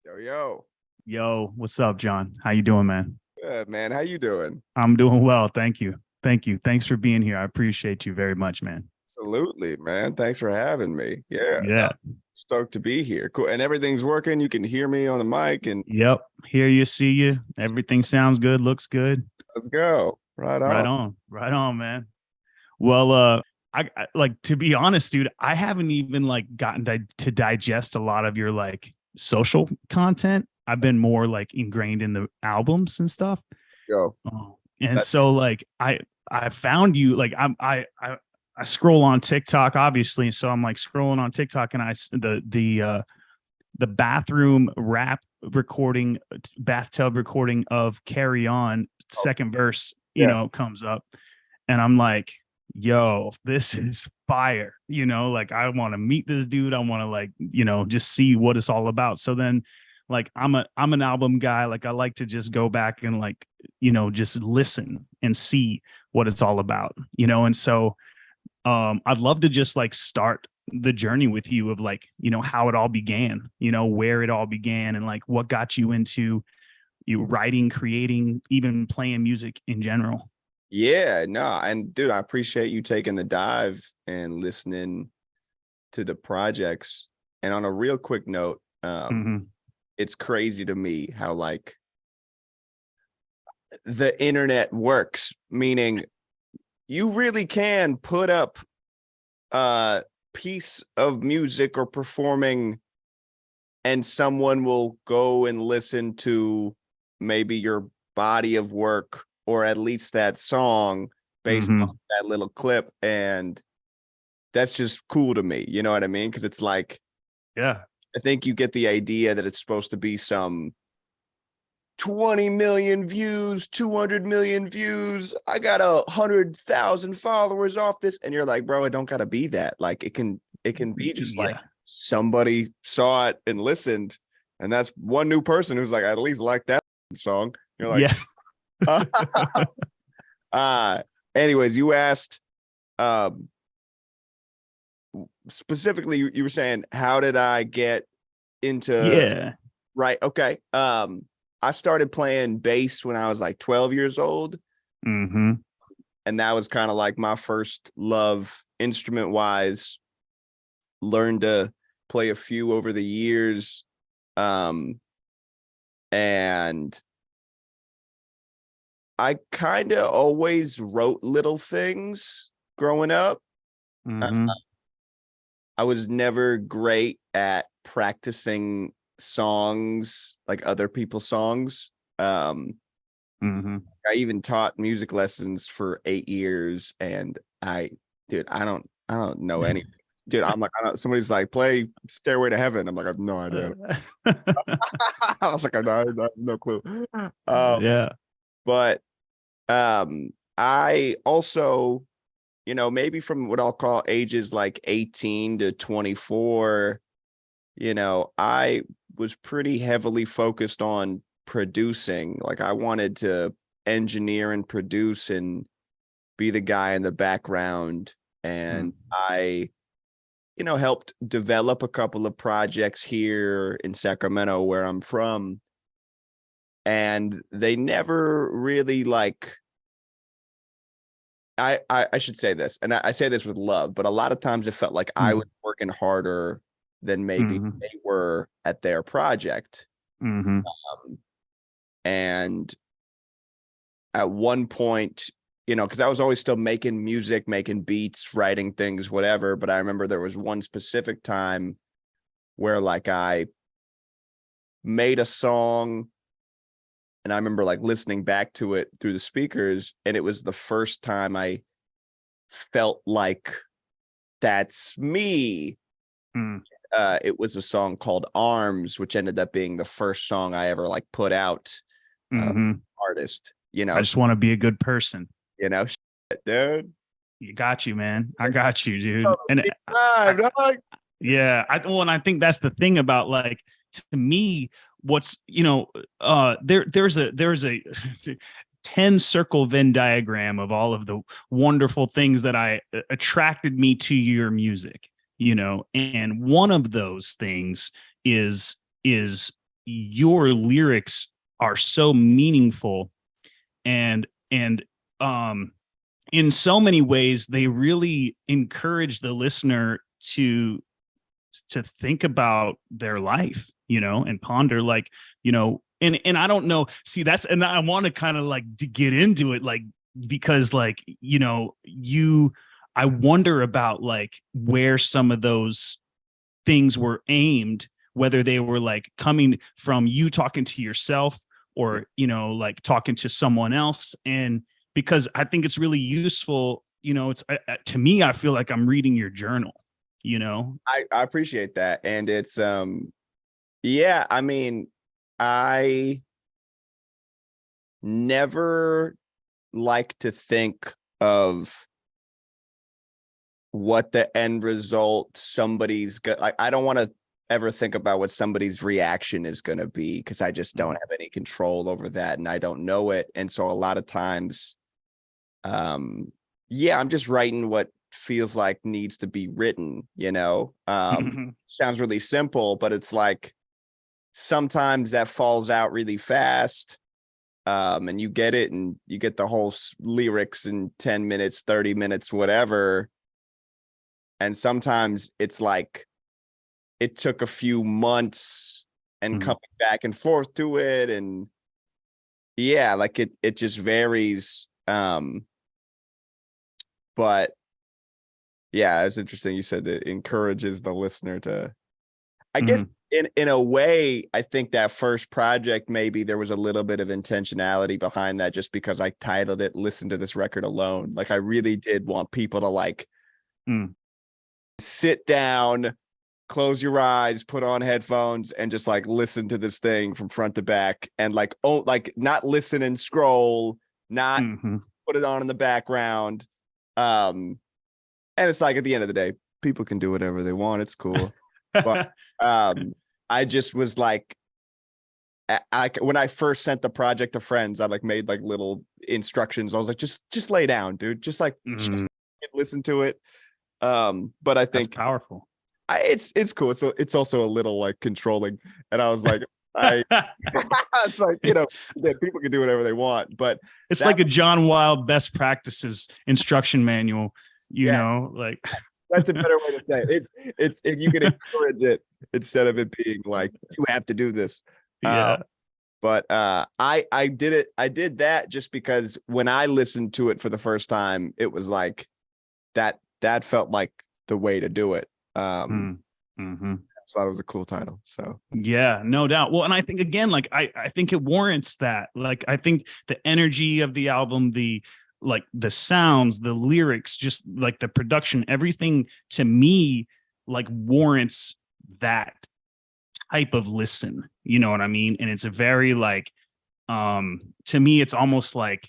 Yo, yo. Yo, what's up, John? How you doing, man? Good, man. How you doing? I'm doing well. Thank you. Thank you. Thanks for being here. I appreciate you very much, man. Absolutely, man. Thanks for having me. Yeah, no, Yeah. stoked to be here. Cool. And everything's working. You can hear me on the mic and Yep. Hear you, see you. Everything sounds good, looks good. let's go. Right Right on. on. Right on, man. Well, like to be honest, dude, I haven't even like to digest a lot of your like social content. I've been more like ingrained in the albums and stuff. Let's go. And That, so like I found you like I scroll on TikTok obviously, so I'm like scrolling on TikTok and the bathroom rap recording, bathtub recording of Carry On oh, second verse, yeah. comes up, and I'm like, yo, this is fire. Like I want to meet this dude. I want to like, just see what it's all about. So then like I'm an album guy. Like I like to just go back and like, just listen and see what it's all about, and so I'd love to just like start the journey with you of like, how it all began, where it all began and like what got you into you writing, creating, even playing music in general. Yeah, no. And dude, I appreciate you taking the dive and listening to the projects. And on a real quick note, Mm-hmm. it's crazy to me how like the internet works, meaning you really can put up a piece of music or performing and someone will go and listen to maybe your body of work or at least that song based on Mm-hmm. that little clip, and that's just cool to me, you know what I mean? Because it's like Yeah. I think you get the idea that it's supposed to be some 20 million views, 200 million views. I got 100,000 followers off this. And you're like, bro, it don't gotta be that. Like it can be just like Yeah. somebody saw it and listened. And that's one new person who's like, I at least like that song. You're like, Yeah. uh anyways, you asked um specifically you were saying how did I get into Yeah. right? Okay. I started playing bass when I was like 12 years old. Mm-hmm. And that was kind of like my first love instrument wise. Learned to play a few over the years. Um, and I kind of always wrote little things growing up. Uh, Mm-hmm. I was never great at practicing songs like other people's songs. Mm-hmm. I even taught music lessons for 8 years, and dude, I don't know any. Dude, I'm like, somebody's like, play Stairway to Heaven. I'm like, I have no idea. I was like, I have no clue. Yeah. But I also, maybe from what I'll call ages like 18 to 24, I was pretty heavily focused on producing. Like I wanted to engineer and produce and be the guy in the background. And I, helped develop a couple of projects here in Sacramento where I'm from. And they never really like I should say this, and I say this with love, but a lot of times it felt like I was working harder than maybe Mm-hmm. they were at their project. Mm-hmm. Um, and at one point, because I was always still making music, making beats, writing things, whatever. But I remember there was one specific time where like I made a song and I remember like listening back to it through the speakers, and it was the first time I felt like that's me. It was a song called Arms, which ended up being the first song I ever like put out. Mm-hmm. Artist, I just want to be a good person. shit, dude. You got you, man. I got you, Oh, dude. And big I time, dog. yeah, and I think that's the thing about like to me, what's there's a 10 circle Venn diagram of all of the wonderful things that I attracted me to your music, and one of those things is your lyrics are so meaningful, and in so many ways they really encourage the listener to think about their life, and ponder, like, and I don't know, see, that's, and I want to kind of like to get into it, like, because like, I wonder about like where some of those things were aimed, whether they were like coming from you talking to yourself, or like talking to someone else. And because I think it's really useful, it's to me, I feel like I'm reading your journal. I appreciate that. And it's yeah, I mean, I never like to think of what the end result somebody's like, I don't want to ever think about what somebody's reaction is going to be, because I just don't have any control over that, and I don't know it. And so a lot of times, yeah, I'm just writing what feels like needs to be written, sounds really simple, but it's like sometimes that falls out really fast, and you get it, and you get the whole lyrics in 10 minutes, 30 minutes, whatever. And sometimes it's like it took a few months and coming back and forth to it, and yeah, like it just varies. But yeah, it's interesting you said that it encourages the listener to, I guess, in a way, I think that first project, maybe there was a little bit of intentionality behind that, just because I titled it "Listen to This Record Alone." Like, I really did want people to like sit down, close your eyes, put on headphones, and just like listen to this thing from front to back, and like, oh, like not listen and scroll, not put it on in the background. And it's like, at the end of the day, people can do whatever they want. It's cool. But I just was like, when I first sent the project to friends, I like made like little instructions. I was like, just lay down, dude. Just like just listen to it. But I think that's powerful. It's cool. So it's also a little like controlling. And I was like, it's like, that people can do whatever they want. But it's like a Jon Wiilde best practices instruction manual. Like that's a better way to say it. It's if you can encourage it instead of it being like, you have to do this. Yeah. But I did it. I did that just because when I listened to it for the first time, it was like that felt like the way to do it. So that was a cool title. So yeah, no doubt. Well, and I think, again, like I think it warrants that. Like, I think the energy of the album, the sounds, the lyrics, just like the production, everything to me like warrants that type of listen. You know what I mean? And it's a very like, to me, it's almost like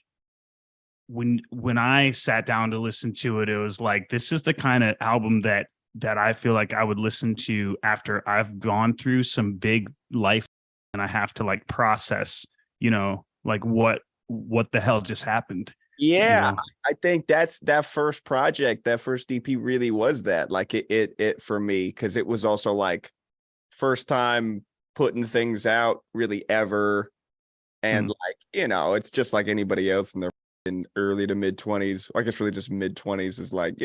when I sat down to listen to it, it was like, this is the kind of album that I feel like I would listen to after I've gone through some big life, and I have to like process, like what the hell just happened. yeah, I think that's that first project, that first EP really was that. Like it for me, because it was also like first time putting things out really ever. And like, it's just like anybody else in their early to mid 20s. I guess really just mid 20s is like,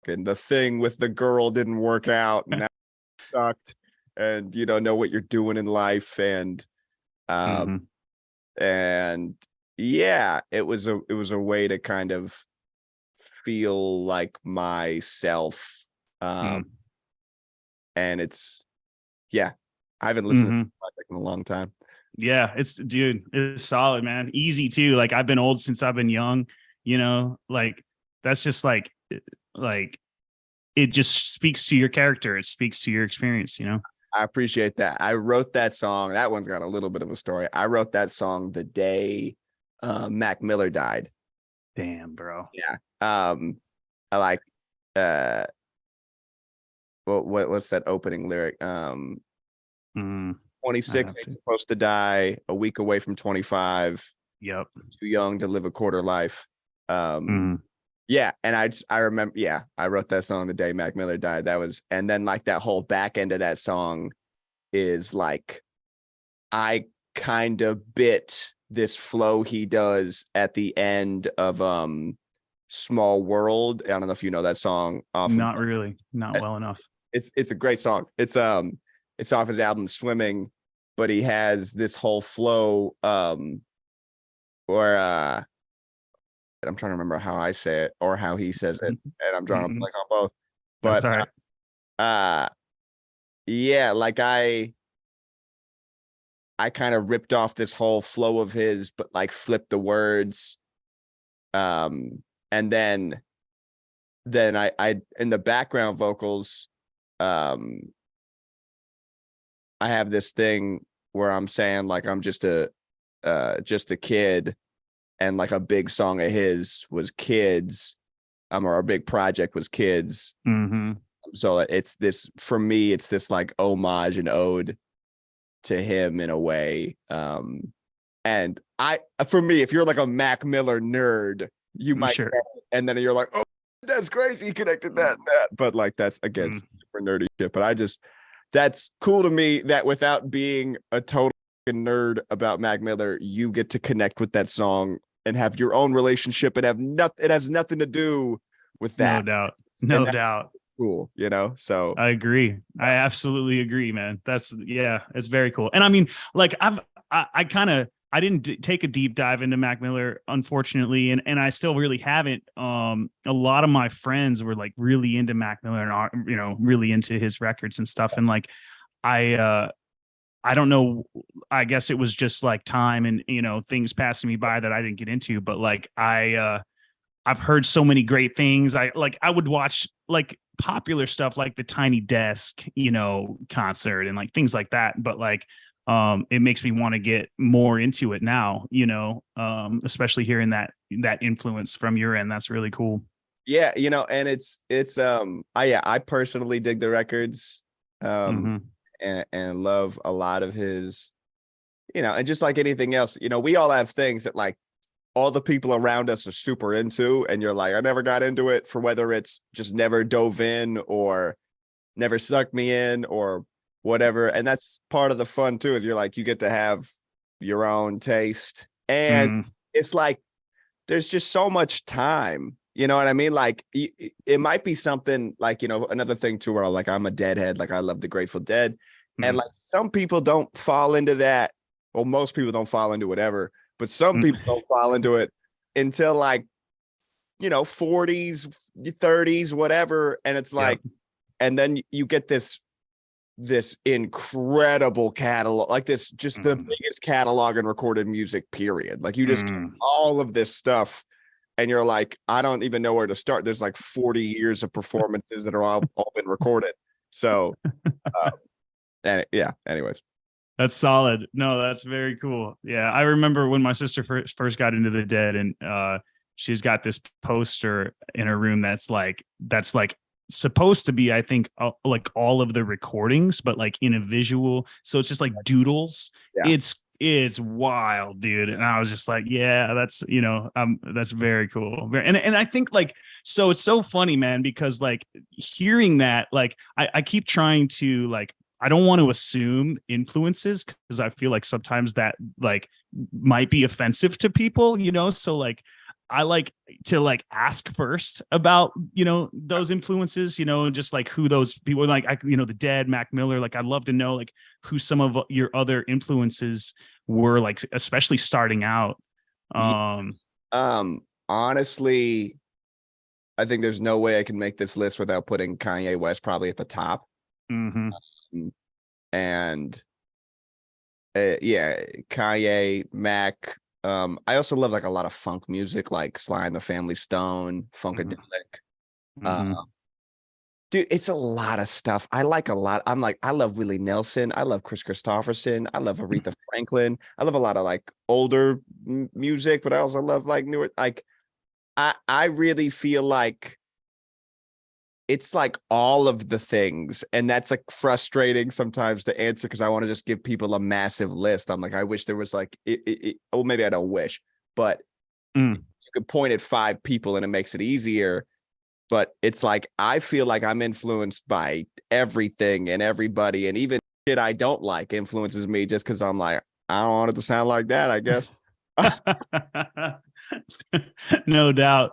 and the thing with the girl didn't work out and that sucked, and you don't know what you're doing in life. And and yeah, it was a way to kind of feel like myself. And it's, yeah, I haven't listened to the project in a long time. Yeah, it's solid, man. Easy too. Like, I've been old since I've been young, like that's just like it just speaks to your character. It speaks to your experience, I appreciate that. I wrote that song. That one's got a little bit of a story. I wrote that song the day Mac Miller died. Damn, bro. Yeah. I like what's that opening lyric? 26 ain't supposed to die, a week away from 25. Yep. Too young to live a quarter life. Yeah, and I remember, yeah, I wrote that song the day Mac Miller died. That was, and then like that whole back end of that song is like I kind of bit this flow he does at the end of Small World. I don't know if you know that song off of Not really, not well enough. it's a great song. It's off his album Swimming, but he has this whole flow or I'm trying to remember how I say it or how he says it, and I'm drawing a blank on both. That's But all right. yeah, like I kind of ripped off this whole flow of his, but like flipped the words. And then I in the background vocals, I have this thing where I'm saying like I'm just a kid, and like a big song of his was Kids, or a big project was Kids. Mm-hmm. So it's this, for me, it's this like homage and ode to him in a way. And for me, if you're like a Mac Miller nerd, you might Sure. and then you're like, oh, that's crazy, he connected that and that. But like that's again super nerdy shit. But that's cool to me that without being a total nerd about Mac Miller, you get to connect with that song and have your own relationship and have nothing, it has nothing to do with that. No doubt. No doubt. Cool, so I agree. I absolutely agree, man. It's very cool. And I mean, like I kind of I didn't take a deep dive into Mac Miller, unfortunately, and I still really haven't. A lot of my friends were like really into Mac Miller and are, really into his records and stuff. And like I don't know. I guess it was just like time and things passing me by that I didn't get into. But like I've heard so many great things. I would watch like popular stuff like the Tiny Desk, concert and like things like that. But like it makes me want to get more into it now, especially hearing that influence from your end. That's really cool. Yeah, and it's I personally dig the records. And love a lot of his, and just like anything else, we all have things that like all the people around us are super into, and you're like, I never got into it, for whether it's just never dove in or never sucked me in or whatever. And that's part of the fun too, is you're like, you get to have your own taste. And it's like, there's just so much time. You know what I mean? Like it might be something like, another thing too, where like I'm a Deadhead, like I love the Grateful Dead. And like some people don't fall into that. Well, most people don't fall into whatever, but some people don't fall into it until like, 40s, 30s, whatever. And it's like, and then you get this incredible catalog, like this, just the biggest catalog in recorded music, period. Like you just all of this stuff. And you're like, I don't even know where to start. There's like 40 years of performances that are all been recorded. So, and yeah, anyways. That's solid. No, that's very cool. Yeah. I remember when my sister first got into the Dead, and she's got this poster in her room that's like supposed to be, I think, like all of the recordings, but like in a visual. So it's just like doodles. Yeah. It's wild, dude. And I was just like, yeah, that's, that's very cool. And I think like, so it's so funny, man, because like hearing that, like I keep trying to like, I don't want to assume influences, because I feel like sometimes that like might be offensive to people, so like I like to like ask first about, those influences, just like who those people like, the Dead, Mac Miller, like I'd love to know like who some of your other influences were, like, especially starting out. Honestly, I think there's no way I can make this list without putting Kanye West probably at the top. And yeah, Kanye, Mac. I also love like a lot of funk music, like Sly and the Family Stone, Funkadelic. Dude, it's a lot of stuff. I like a lot. I love Willie Nelson. I love Chris Christopherson. I love Aretha Franklin. I love a lot of like older music, but I also love like newer. Like, I really feel like it's like all of the things, and that's like frustrating sometimes to answer, because I want to just give people a massive list. I'm like, I wish there was like well, maybe I don't wish, but you could point at 5 people and it makes it easier. But it's like I feel like I'm influenced by everything and everybody, and even shit I don't like influences me just because I'm like, I don't want it to sound like that, I guess. No doubt.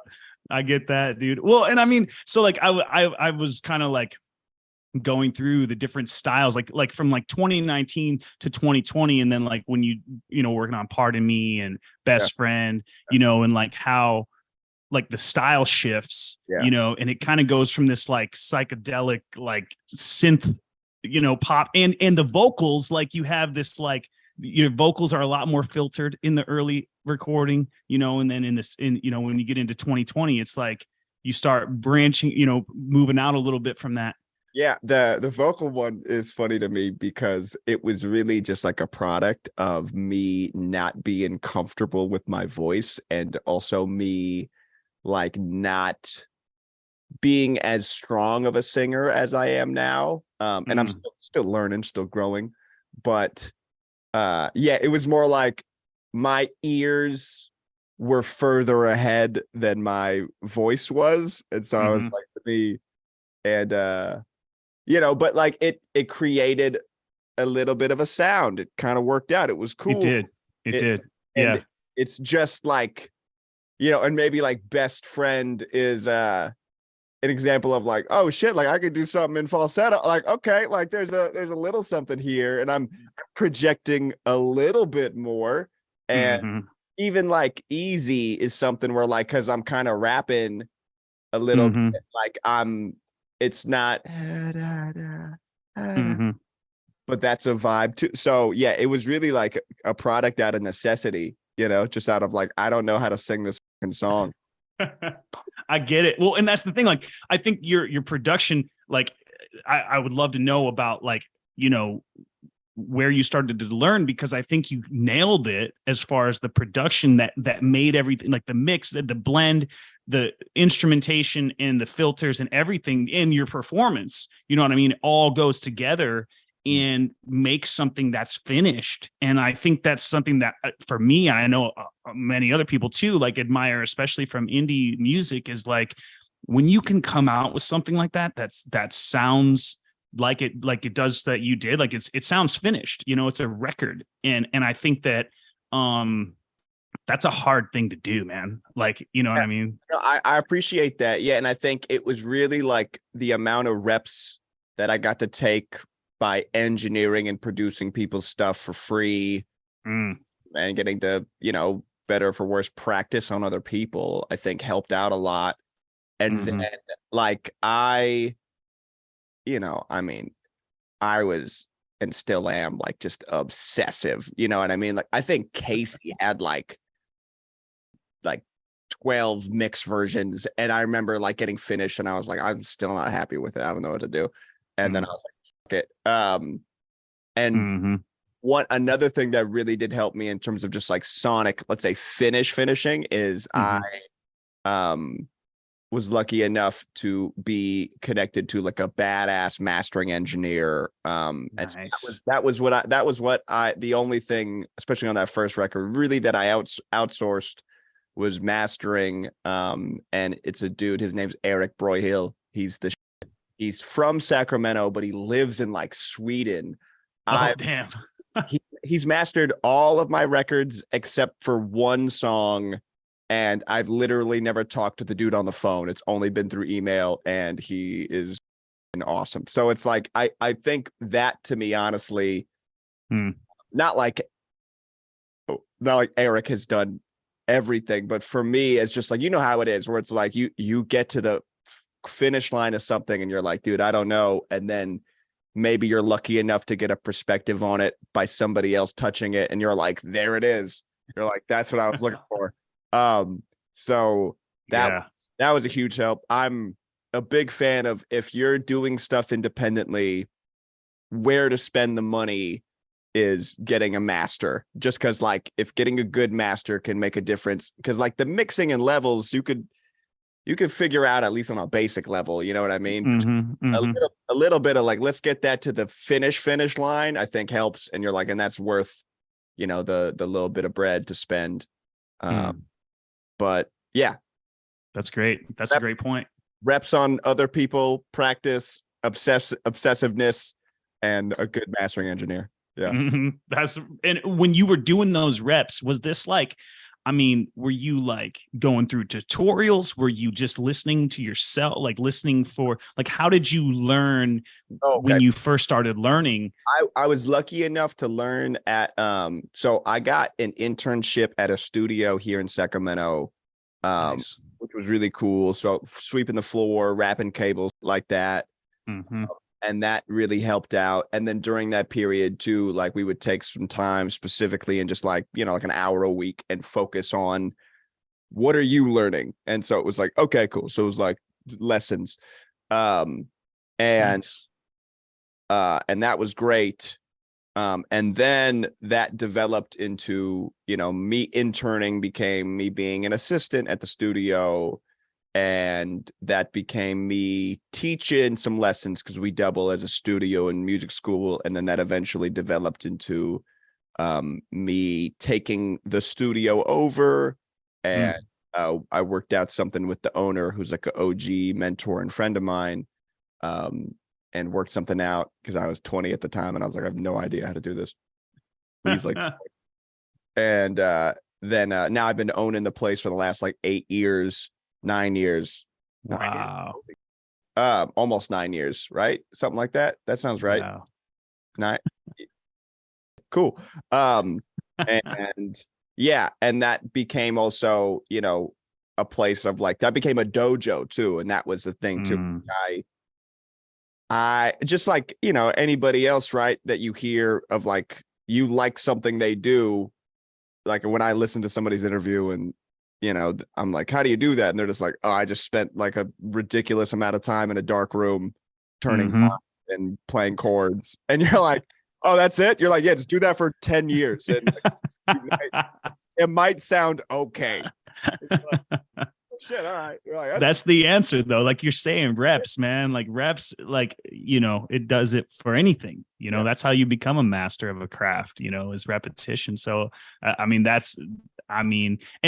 I get that, dude. Well, and I mean, so like I was kind of like going through the different styles, like from like 2019 to 2020, and then like when working on Pardon Me and Yeah. Best Friend, and like how like the style shifts, Yeah. and it kind of goes from this like psychedelic like synth, pop, and the vocals, like you have this like your vocals are a lot more filtered in the early recording, and then when you get into 2020, it's like you start branching, moving out a little bit from that. Yeah, the vocal one is funny to me because it was really just like a product of me not being comfortable with my voice, and also me like not being as strong of a singer as I am now. And I'm still learning, still growing, but yeah, it was more like my ears were further ahead than my voice was, and so I was like, me and but like it created a little bit of a sound. It kind of worked out. It was It cool. did. It did. And Yeah. it's just like, and maybe like Best Friend is an example of like, oh shit, like I could do something in falsetto. Like, okay, like there's a little something here, and I'm projecting a little bit more. And even like Easy is something where like, because I'm kind of rapping a little bit, like it's not but that's a vibe too. So yeah, it was really like a product out of necessity, just out of like, I don't know how to sing this song. I get it. Well, and that's the thing. Like, I think your production, like, I would love to know about like, where you started to learn, because I think you nailed it as far as the production that made everything, like the mix, the blend, the instrumentation and the filters and everything in your performance. You know what I mean? It all goes together and makes something that's finished. And I think that's something that for me, I know many other people too, like admire, especially from indie music, is like when you can come out with something like that, that sounds like it does, that you did, like it sounds finished, it's a record. And I think that that's a hard thing to do, man. Like, you know what I mean? I appreciate that. Yeah. And I think it was really like the amount of reps that I got to take by engineering and producing people's stuff for free and getting to, better for worse practice on other people, I think helped out a lot. And then like I mean, I was and still am like just obsessive, you know what I mean? Like I think Casey had like 12 mix versions, and I remember like getting finished and I was like, I'm still not happy with it. I don't know what to do. And then I was like, fuck it. And another thing that really did help me in terms of just like sonic, let's say finishing is I was lucky enough to be connected to like a badass mastering engineer. And that was what I the only thing, especially on that first record, really that I outsourced was mastering. And it's a dude, his name's Eric Broyhill. He's from Sacramento, but he lives in like Sweden. Damn. He's mastered all of my records except for one song, and I've literally never talked to the dude on the phone. It's only been through email, and he is awesome. So it's like I think that, to me, honestly, not like Eric has done everything, but for me, it's just like, how it is, where it's like you get to the finish line of something and you're like, dude, I don't know, and then maybe you're lucky enough to get a perspective on it by somebody else touching it, and you're like, there it is. You're like, that's what I was looking for. So that was a huge help. I'm a big fan of, if you're doing stuff independently, where to spend the money is getting a master, just because like if getting a good master can make a difference, because like the mixing and levels you could figure out at least on a basic level, you know what I mean? A little bit of like, let's get that to the finish line, I think helps. And you're like, and that's worth, the little bit of bread to spend. But yeah, that's great. That's a great point. Reps on other people, practice, obsessiveness, and a good mastering engineer. Yeah. That's, and when you were doing those reps, was this like, I mean, were you like going through tutorials? Were you just listening to yourself, like listening for, like, how did you learn Okay. when you first started learning? I was lucky enough to learn at so I got an internship at a studio here in Sacramento, Nice. which was really cool. So sweeping the floor, wrapping cables like that. Mm-hmm. And that really helped out. And then during that period too, like we would take some time specifically and just like, like an hour a week and focus on what are you learning? And so it was like, okay, cool. So it was like lessons. Um, and Nice. and that was great. And then that developed into, me interning became me being an assistant at the studio. And that became me teaching some lessons because we double as a studio and music school. And then that eventually developed into me taking the studio over. And I worked out something with the owner, who's like an OG mentor and friend of mine, and worked something out because I was 20 at the time. And I was like, I have no idea how to do this. And he's like, and then now I've been owning the place for the last like 8 years. 9 years. Wow. Almost 9 years, right? Something like that. That sounds right. Wow. Nine. Cool. And yeah, and that became also, a place of like that became a dojo too. And that was the thing too. I just like, anybody else, right? That you hear of like you like something they do. Like when I listen to somebody's interview and I'm like, how do you do that? And they're just like, oh, I just spent like a ridiculous amount of time in a dark room turning on and playing chords. And you're like, oh, that's it? You're like, yeah, just do that for 10 years. And like, it might sound okay. Like, oh, shit, all right. Like, that's the answer though. Like you're saying, reps, man. Like reps, like, it does it for anything. That's how you become a master of a craft, is repetition. So and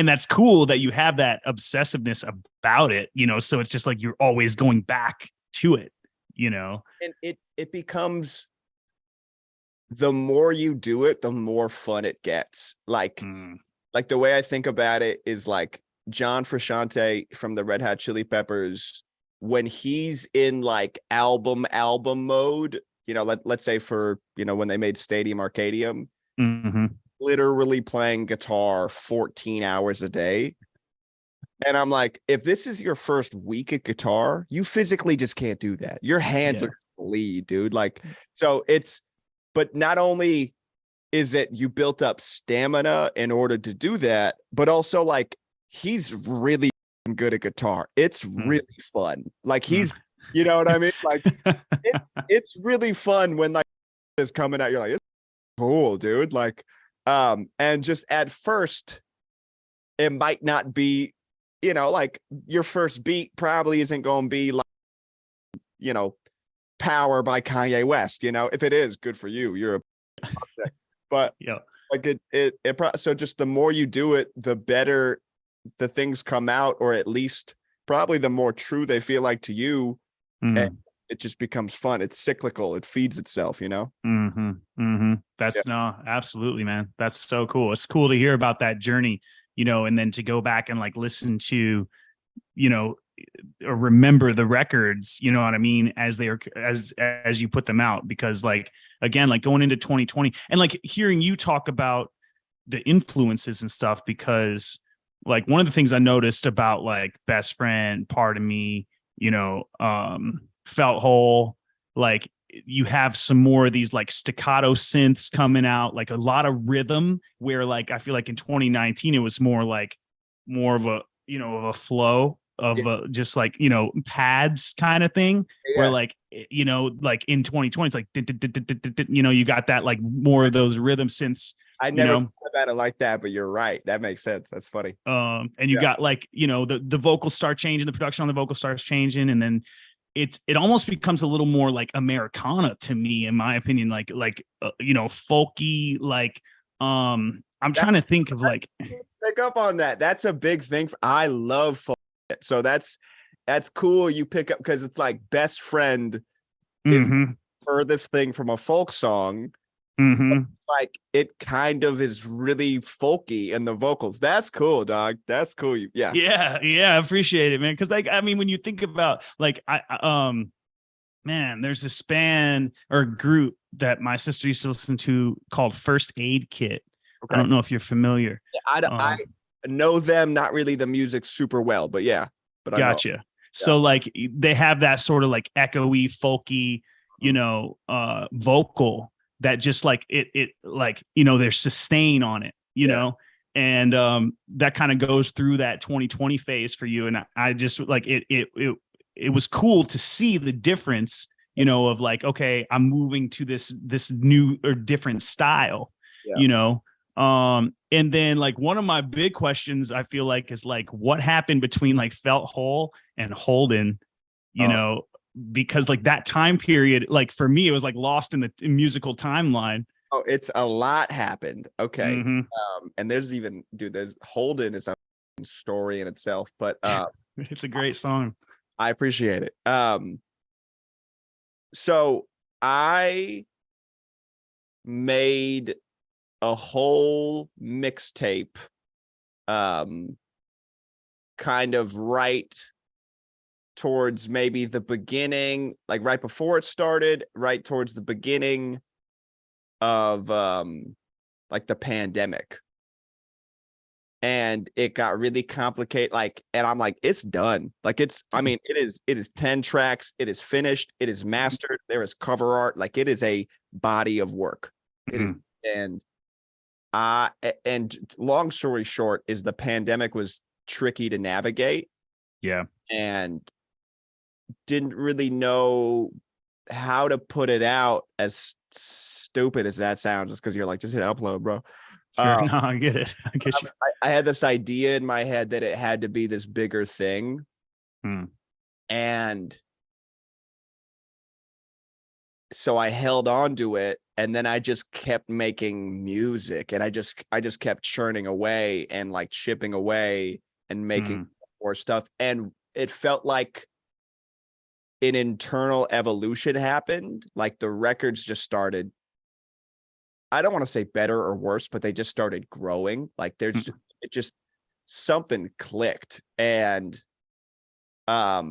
that's cool that you have that obsessiveness about it, so it's just like you're always going back to it, and it becomes, the more you do it, the more fun it gets. Like the way I think about it is like John Frusciante from the Red Hot Chili Peppers, when he's in like album mode, let's say for, when they made Stadium Arcadium, literally playing guitar 14 hours a day. And I'm like, if this is your first week at guitar, you physically just can't do that. Your hands are bleed, dude. Like, so but not only is it you built up stamina in order to do that, but also like he's really good at guitar. It's really fun. Like he's, you know what I mean? Like it's really fun when like is coming out. You're like, it's cool, dude. Like, and just at first, it might not be, like your first beat probably isn't going to be like, Power by Kanye West. If it is, good for you. You're a project. But like so just the more you do it, the better the things come out, or at least probably the more true they feel like to you. And it just becomes fun. It's cyclical. It feeds itself, That's no, absolutely, man. That's so cool. It's cool to hear about that journey, and then to go back and like listen to, or remember the records, you know what I mean, as they are, as you put them out, because like, again, like going into 2020 and like hearing you talk about the influences and stuff, because like one of the things I noticed about like Best Friend, Part of Me, Felt Whole, like you have some more of these like staccato synths coming out, like a lot of rhythm, where like I feel like in 2019 it was more of a of a flow of just like pads kind of thing, where like like in 2020 it's like you got that like more of those rhythm synths. I never thought about it like that, but you're right. That makes sense. That's funny. And you got like the vocals start changing, the production on the vocal starts changing, and then it almost becomes a little more like Americana to me, in my opinion, like folky, like I'm trying to think of like pick up on that. That's a big thing. I love folk. So that's cool. You pick up because it's like Best Friend is furthest thing from a folk song. Mm-hmm. Like it kind of is really folky in the vocals. That's cool, dog. That's cool. Yeah. Yeah, I appreciate it, man. Because like, I mean, when you think about like, man, there's a span or group that my sister used to listen to called First Aid Kit. I Okay. don't know if you're familiar. I know them, not really the music super well, but yeah. But I know. Gotcha. Yeah. So like they have that sort of like echoey, folky, vocal that just like it like, there's sustain on it, and that kind of goes through that 2020 phase for you. And I just like it was cool to see the difference, of like, okay, I'm moving to this new or different style, Yeah. And then like one of my big questions I feel like is like what happened between like Felt Whole and Holden, because like that time period, like for me, it was like lost in the musical timeline. Oh, it's a lot happened. Okay. Mm-hmm. And there's Holden is a story in itself, but It's a great song. I appreciate it. So I made a whole mixtape kind of right towards maybe the beginning, like right before it started, right towards the beginning of like the pandemic. And it got really complicated, and I'm like, it's done. Like it is 10 tracks, it is finished, it is mastered, there is cover art, like it is a body of work. It is, and long story short is the pandemic was tricky to navigate. Yeah. And didn't really know how to put it out, as stupid as that sounds, just because you're like, just hit upload, bro. Sure. No, I get it. I get you. I had this idea in my head that it had to be this bigger thing. And so I held on to it, and then I just kept making music, and I just kept churning away and like chipping away and making more stuff. And it felt like an internal evolution happened. Like the records just started, I don't want to say better or worse, but they just started growing. Like it just something clicked. And I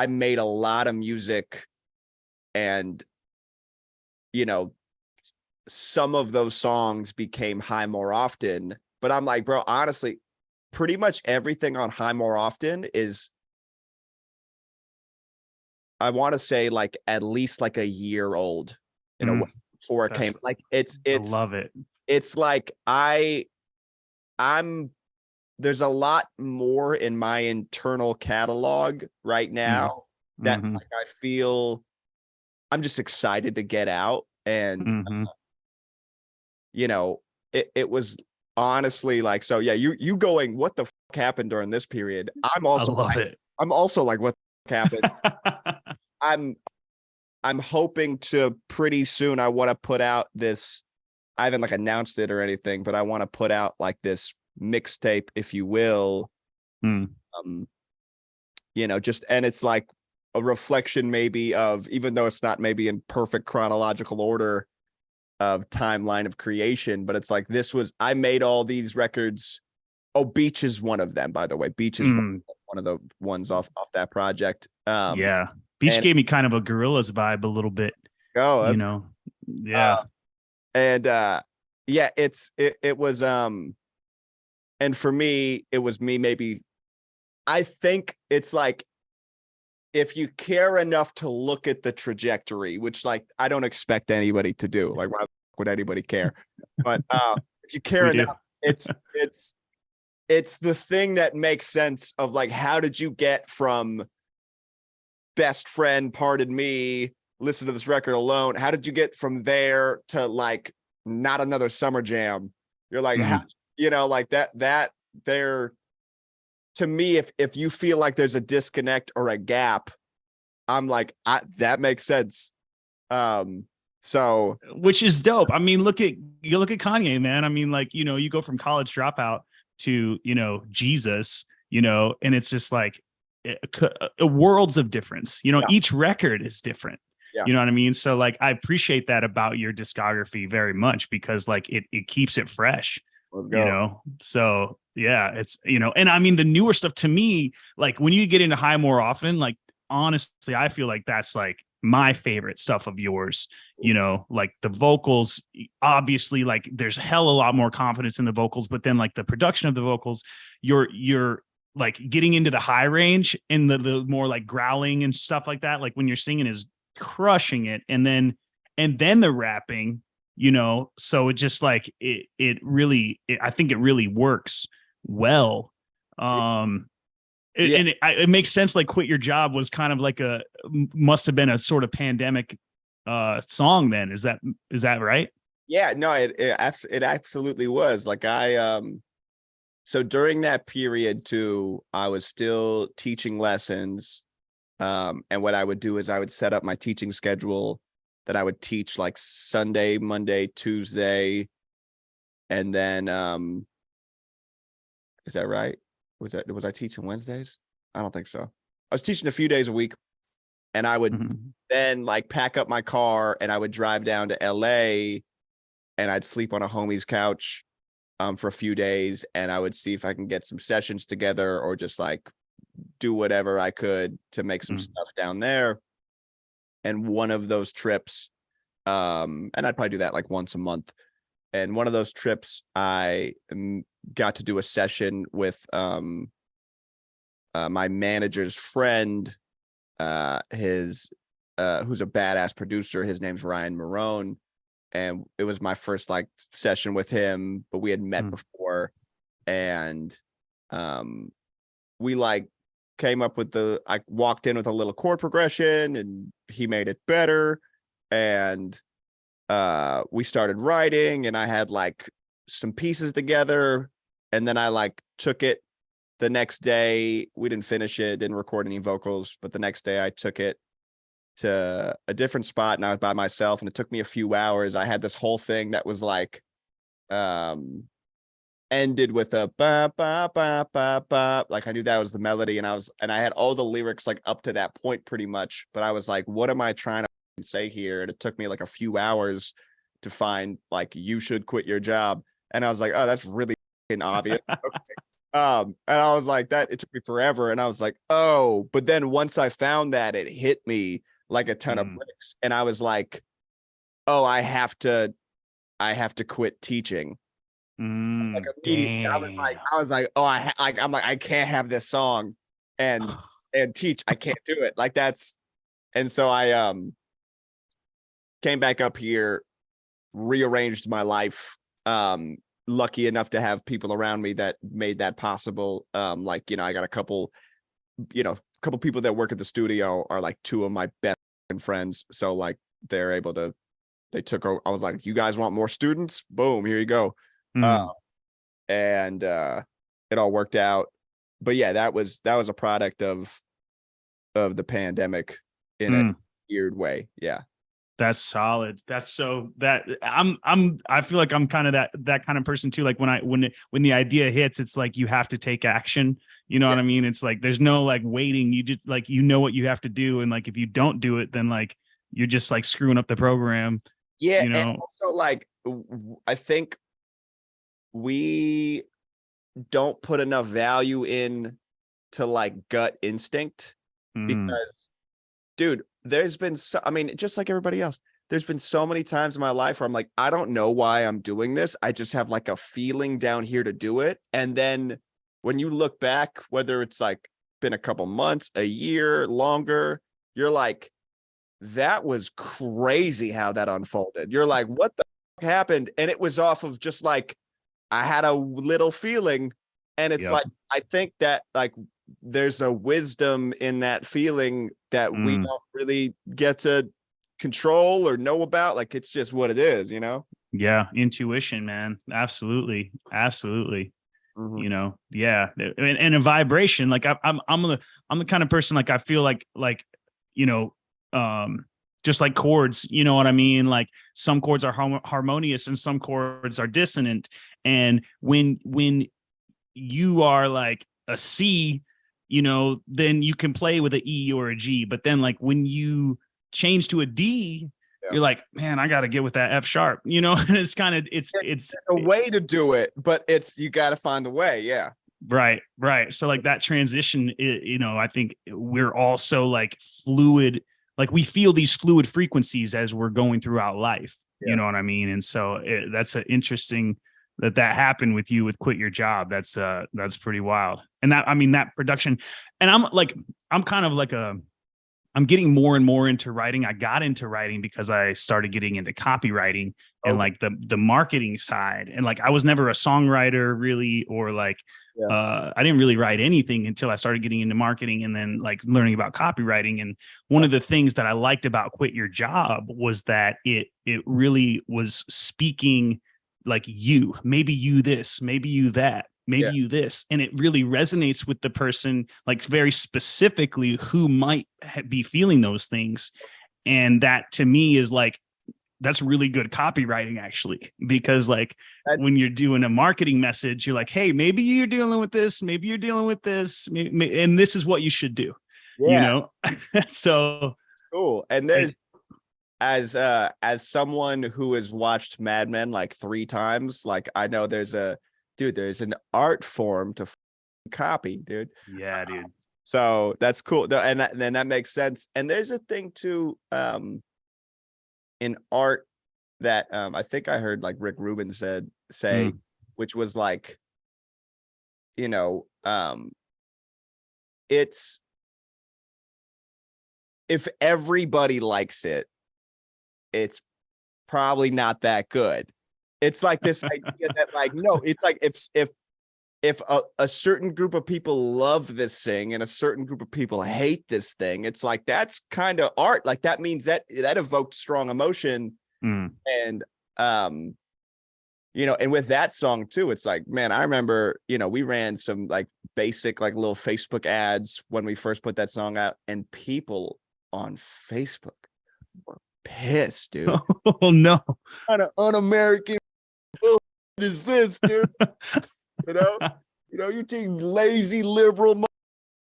made a lot of music, and some of those songs became High More Often. But I'm like, bro, honestly, pretty much everything on High More Often is, I want to say, like at least like a year old in a way before it came. Like it's I love it. It's like I'm there's a lot more in my internal catalog right now that like I feel I'm just excited to get out. And it was honestly like, so yeah, you going, what the fuck happened during this period? I'm also like, what the fuck happened? I'm hoping to pretty soon, I want to put out this, I haven't like announced it or anything, but I want to put out like this mixtape, if you will. Just, and it's like a reflection maybe of, even though it's not maybe in perfect chronological order of timeline of creation, but it's like, I made all these records. Oh, Beach is one of them, by the way. Beach is one of the ones off that project. Yeah. Beach gave me kind of a Gorillaz vibe a little bit. Yeah. It was and for me, it was me maybe, I think it's like, if you care enough to look at the trajectory, which like I don't expect anybody to do, like why would anybody care? But if you care enough, it's the thing that makes sense of like, how did you get from Best Friend, Pardon Me, Listen to This Record Alone? How did you get from there to like Not Another Summer Jam? You're like, how, like that there. To me, if you feel like there's a disconnect or a gap, I'm like, that makes sense. So, which is dope. I mean, look at Kanye, man. I mean, like, you go from College Dropout to, Jesus, and it's just like worlds of difference. Each record is different. Yeah. You know what I mean? So like, I appreciate that about your discography very much, because like it keeps it fresh, Let's you go. know? So yeah, it's, you know, and I mean, the newer stuff to me, like when you get into high more often, like honestly, I feel like that's like my favorite stuff of yours, you know, like the vocals, obviously, like there's hell a lot more confidence in the vocals, but then like the production of the vocals, you're like getting into the high range and the more like growling and stuff like that. Like when you're singing is crushing it. And then the rapping, you know, so it just like, I think it really works well. Um, Yeah. it makes sense. Like quit your job was kind of like must have been a sort of pandemic song then. Is that right? Yeah, no, it absolutely was. Like so during that period too, I was still teaching lessons. And what I would do is I would set up my teaching schedule that I would teach like Sunday, Monday, Tuesday, and then is that right? Was I teaching Wednesdays? I don't think so. I was teaching a few days a week, and I would then like pack up my car and I would drive down to LA, and I'd sleep on a homie's couch for a few days, and I would see if I can get some sessions together or just like do whatever I could to make some stuff down there. And one of those trips, and I'd probably do that like once a month. And one of those trips, I got to do a session with my manager's friend, his who's a badass producer. His name's Ryan Marone, and it was my first like session with him, but we had met before, and we like came up with I walked in with a little chord progression, and he made it better, and we started writing, and I had like some pieces together, and then I like took it the next day. We didn't finish it, didn't record any vocals, but the next day I took it to a different spot, and I was by myself, and it took me a few hours. I had this whole thing that was like ended with a ba ba ba ba ba, like I knew that was the melody, and I had all the lyrics like up to that point pretty much, but I was like, what am I trying to say here? And it took me like a few hours to find like you should quit your job, and I was like, oh, that's really obvious. Okay. And I was like, that it took me forever, and I was like, oh, but then once I found that, it hit me like a ton of bricks, and I was like, oh, I have to quit teaching. Like immediately, Damn. I was like, oh, I'm like, I can't have this song and teach. I can't do it. Like that's, and so I came back up here, rearranged my life. Lucky enough to have people around me that made that possible. Like, you know, I got a couple people that work at the studio are like two of my best friends. So like they're able to, they took over. I was like, you guys want more students? Boom, here you go. And it all worked out. But yeah, that was a product of the pandemic in a weird way. Yeah. That's solid. That's so that I feel like I'm kind of that kind of person too. Like when the idea hits, it's like you have to take action. You know what I mean? It's like there's no like waiting. You just like, you know what you have to do. And like if you don't do it, then like you're just like screwing up the program. Yeah. You know? And also like I think we don't put enough value in to like gut instinct, because dude, there's been I mean, just like everybody else, there's been so many times in my life where I'm like, I don't know why I'm doing this. I just have like a feeling down here to do it. And then when you look back, whether it's like been a couple months, a year, longer, you're like, that was crazy how that unfolded. You're like, what the fuck happened? And it was off of just like, I had a little feeling, and it's like, I think that like there's a wisdom in that feeling that we don't really get to control or know about. Like, it's just what it is, you know? Yeah. Intuition, man. Absolutely. Absolutely. You know, yeah. And a vibration. Like I'm the kind of person, like, I feel like, you know, just like chords, you know what I mean? Like some chords are harmonious and some chords are dissonant. And when you are like a C, you know, then you can play with an E or a G. But then like when you change to a D, you're like, man, I got to get with that F sharp, you know. And it's kind of it's a way to do it, but you got to find the way. Yeah. Right. So like that transition, you know, I think we're also like fluid, like we feel these fluid frequencies as we're going throughout life. You know what I mean? And so that's an interesting that happened with you with Quit Your Job. That's pretty wild. And that, I mean, that production, and I'm kind of like I'm getting more and more into writing. I got into writing because I started getting into copywriting and like the marketing side. And like, I was never a songwriter really, or like, I didn't really write anything until I started getting into marketing and then like learning about copywriting. And one of the things that I liked about Quit Your Job was that it really was speaking like maybe you this, maybe you that, maybe you this. And it really resonates with the person, like very specifically who might be feeling those things. And that to me is like, that's really good copywriting actually, because like when you're doing a marketing message, you're like, hey, maybe you're dealing with this, maybe you're dealing with this, and this is what you should do. You know? So it's cool. And there's, as someone who has watched Mad Men like 3 times, like I know there's an art form to copy, dude. Yeah, dude. So that's cool. And then that makes sense. And there's a thing too, in art that I think I heard like Rick Rubin say, which was like, you know, it's, if everybody likes it, it's probably not that good. It's like this idea that like, no, it's like if a certain group of people love this thing and a certain group of people hate this thing, it's like, that's kind of art. Like that means that evoked strong emotion. And, you know, and with that song too, it's like, man, I remember, you know, we ran some like basic, like little Facebook ads when we first put that song out, and people on Facebook were pissed, dude. Oh no. Kind of un-American is this, dude? You know, you think lazy liberal,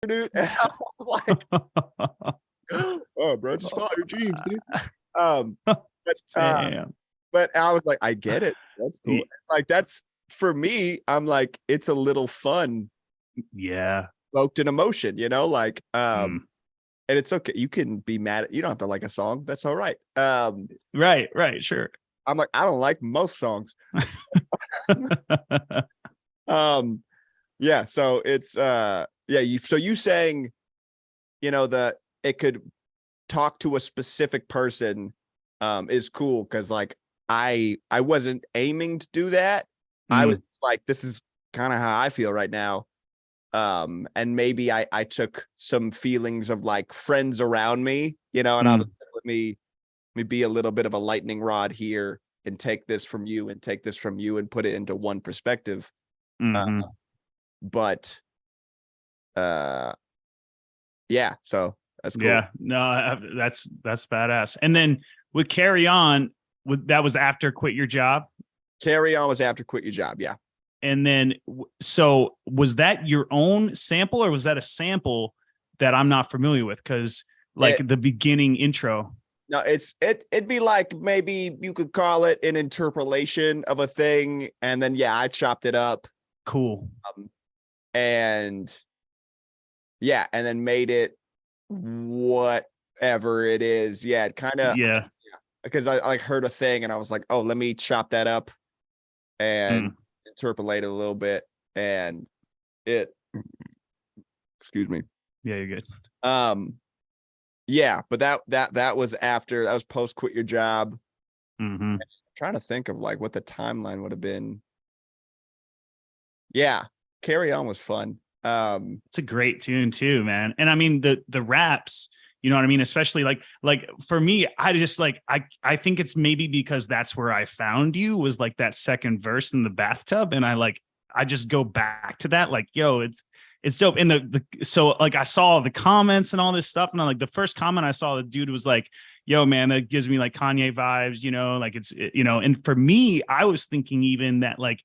dude. And I'm like, oh, bro, just follow your jeans, dude. But I was like, I get it. That's cool. Like that's, for me, I'm like, it's a little fun. Yeah. Evoked an emotion, you know, like, and it's okay. You can be mad at, you don't have to like a song. That's all right. Right. Sure. I'm like, I don't like most songs. Yeah. So it's, so you saying, you know, that it could talk to a specific person, is cool. Cause like, I wasn't aiming to do that. I was like, this is kind of how I feel right now. And maybe I took some feelings of like friends around me, you know, and I was like, let me be a little bit of a lightning rod here and take this from you and take this from you and put it into one perspective. But yeah, so that's cool. Yeah, no, that's badass. And then with Carry On, that was after Quit Your Job. Carry On was after Quit Your Job. Yeah. And then, so was that your own sample, or was that a sample that I'm not familiar with? Because like the beginning intro. No, it'd be like, maybe you could call it an interpolation of a thing, and then I chopped it up. Cool. And yeah, and then made it whatever it is. Yeah, it kind of because I like heard a thing and I was like, oh, let me chop that up and interpolate it a little bit, and it excuse me. Yeah, you're good. Yeah, but that was after, that was post Quit Your Job. I'm trying to think of like what the timeline would have been. Yeah, Carry On was fun. It's a great tune too, man. And I mean the raps, you know what I mean? Especially like for me, I just like, I think it's maybe because that's where I found you, was like that second verse in the bathtub. And I just go back to that, like, yo, it's dope. And so like I saw the comments and all this stuff. And like the first comment I saw, the dude was like, yo, man, that gives me like Kanye vibes, you know, like you know, and for me, I was thinking even that like,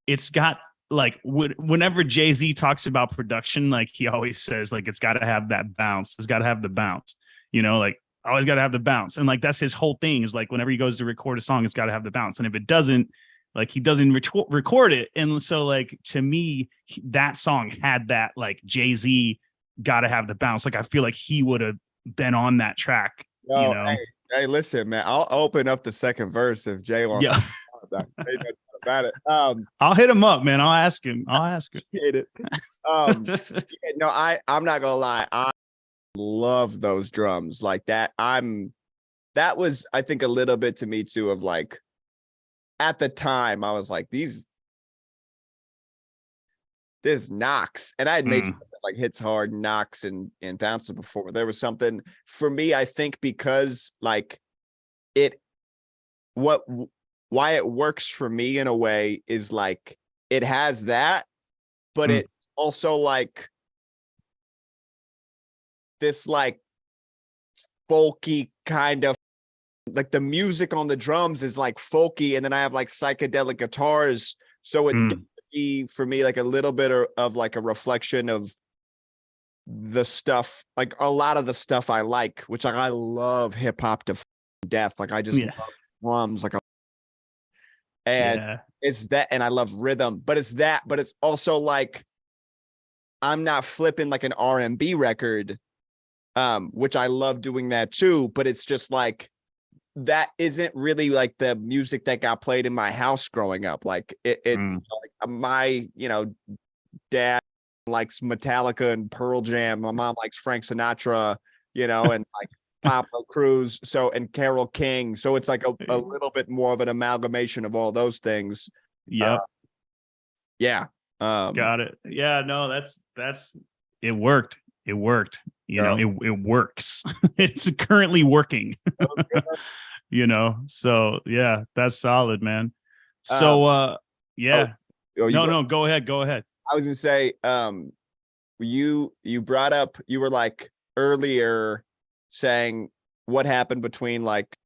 it's got like whenever Jay-Z talks about production, like he always says like, it's got to have that bounce. It's got to have the bounce, you know, like always got to have the bounce. And like, that's his whole thing is like, whenever he goes to record a song, it's got to have the bounce. And if it doesn't, like, he doesn't record it. And so like, to me, that song had that like Jay-Z got to have the bounce. Like, I feel like he would have been on that track, No, you know? hey, listen, man, I'll open up the second verse if Jay wants Yeah. to talk about it. Ain't nothing about it. I'll hit him up, man. I'll ask him. Hate it. Yeah, no, I'm not gonna lie. I love those drums like that. That was, I think, a little bit to me too of like, at the time I was like, this knocks, and I had made something like hits hard, knocks, and bounces before. There was something for me, I think, because like why it works for me in a way is like it has that, but it also like this like folky kind of, like the music on the drums is like folky, and then I have like psychedelic guitars, so it gets to be for me like a little bit of like a reflection of the stuff, like a lot of the stuff I like, which like I love hip hop to death. Like I just love drums, like and it's that, and I love rhythm, but it's that, but it's also like I'm not flipping like an R&B record, which I love doing that too, but it's just like that isn't really like the music that got played in my house growing up. Like like my, dad likes Metallica and Pearl Jam. My mom likes Frank Sinatra, and like Pablo Cruz, and Carole King. So it's like a little bit more of an amalgamation of all those things. Yep. Yeah. Got it. Yeah, no, that's it worked. It worked. It works. It's currently working. So yeah, that's solid, man. So yeah. No, go ahead. I was gonna say, you brought up, you were like earlier saying what happened between like,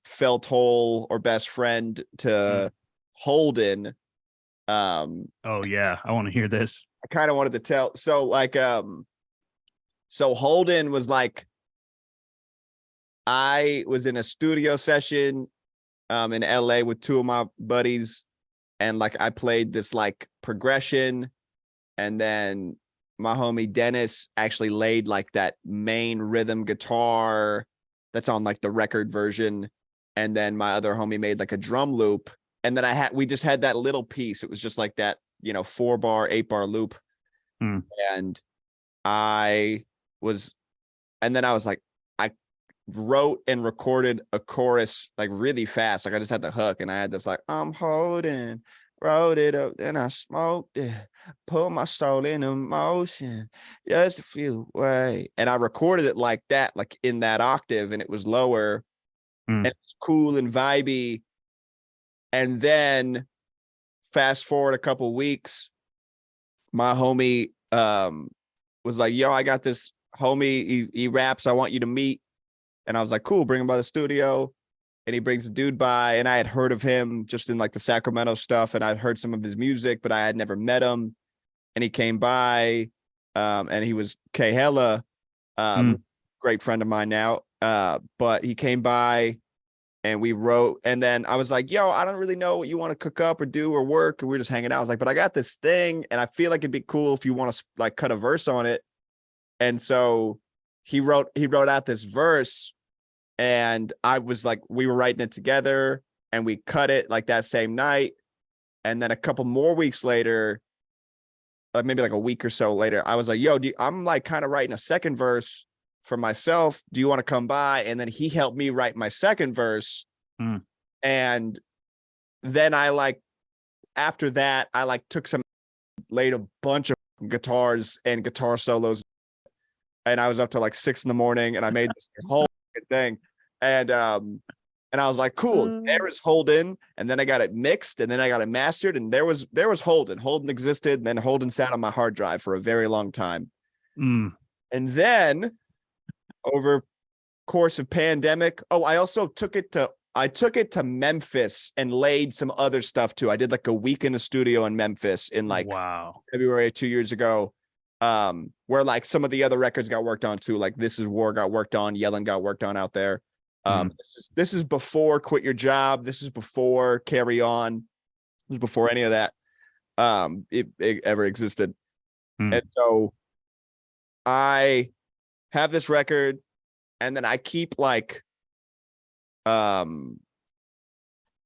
felt whole or best friend to Holden. Oh yeah, I want to hear this. I kind of wanted to tell. So like, so Holden was like, I was in a studio session in LA with two of my buddies, and like I played this like progression, and then my homie Dennis actually laid like that main rhythm guitar that's on like the record version, and then my other homie made like a drum loop, and then we just had that little piece. It was just like that 4-bar 8-bar loop. And then I was like, I wrote and recorded a chorus like really fast. Like I just had the hook, and I had this like, I'm holding, wrote it up, then I smoked it, put my soul in motion, just a few way. And I recorded it like that, like in that octave, and it was lower, and it was cool and vibey. And then fast forward a couple weeks, my homie was like, yo, I got this homie, he raps, I want you to meet. And I was like, cool, bring him by the studio. And he brings the dude by, and I had heard of him just in like the Sacramento stuff, and I'd heard some of his music, but I had never met him. And he came by, and he was K Hella, great friend of mine now. But he came by, and we wrote, and then I was like, yo, I don't really know what you want to cook up or do or work. And we were just hanging out. I was like, but I got this thing, and I feel like it'd be cool if you want to like cut a verse on it. And so he wrote out this verse, and I was like, we were writing it together, and we cut it like that same night. And then a couple more weeks later, maybe like a week or so later, I was like, yo, I'm like kind of writing a second verse for myself. Do you want to come by? And then he helped me write my second verse. And then after that, I laid a bunch of guitars and guitar solos, and I was up till like 6 a.m, and I made this whole thing. And I was like, cool, there is Holden. And then I got it mixed, and then I got it mastered, and there was Holden. Holden existed, and then Holden sat on my hard drive for a very long time. And then over course of pandemic, I also took it to Memphis and laid some other stuff too. I did like a week in the studio in Memphis in like February 2 years ago. Where like some of the other records got worked on too, like This Is War got worked on, Yelling got worked on out there. This is before Quit Your Job. This is before Carry On. This was before any of that it ever existed. And so I have this record, and then I keep like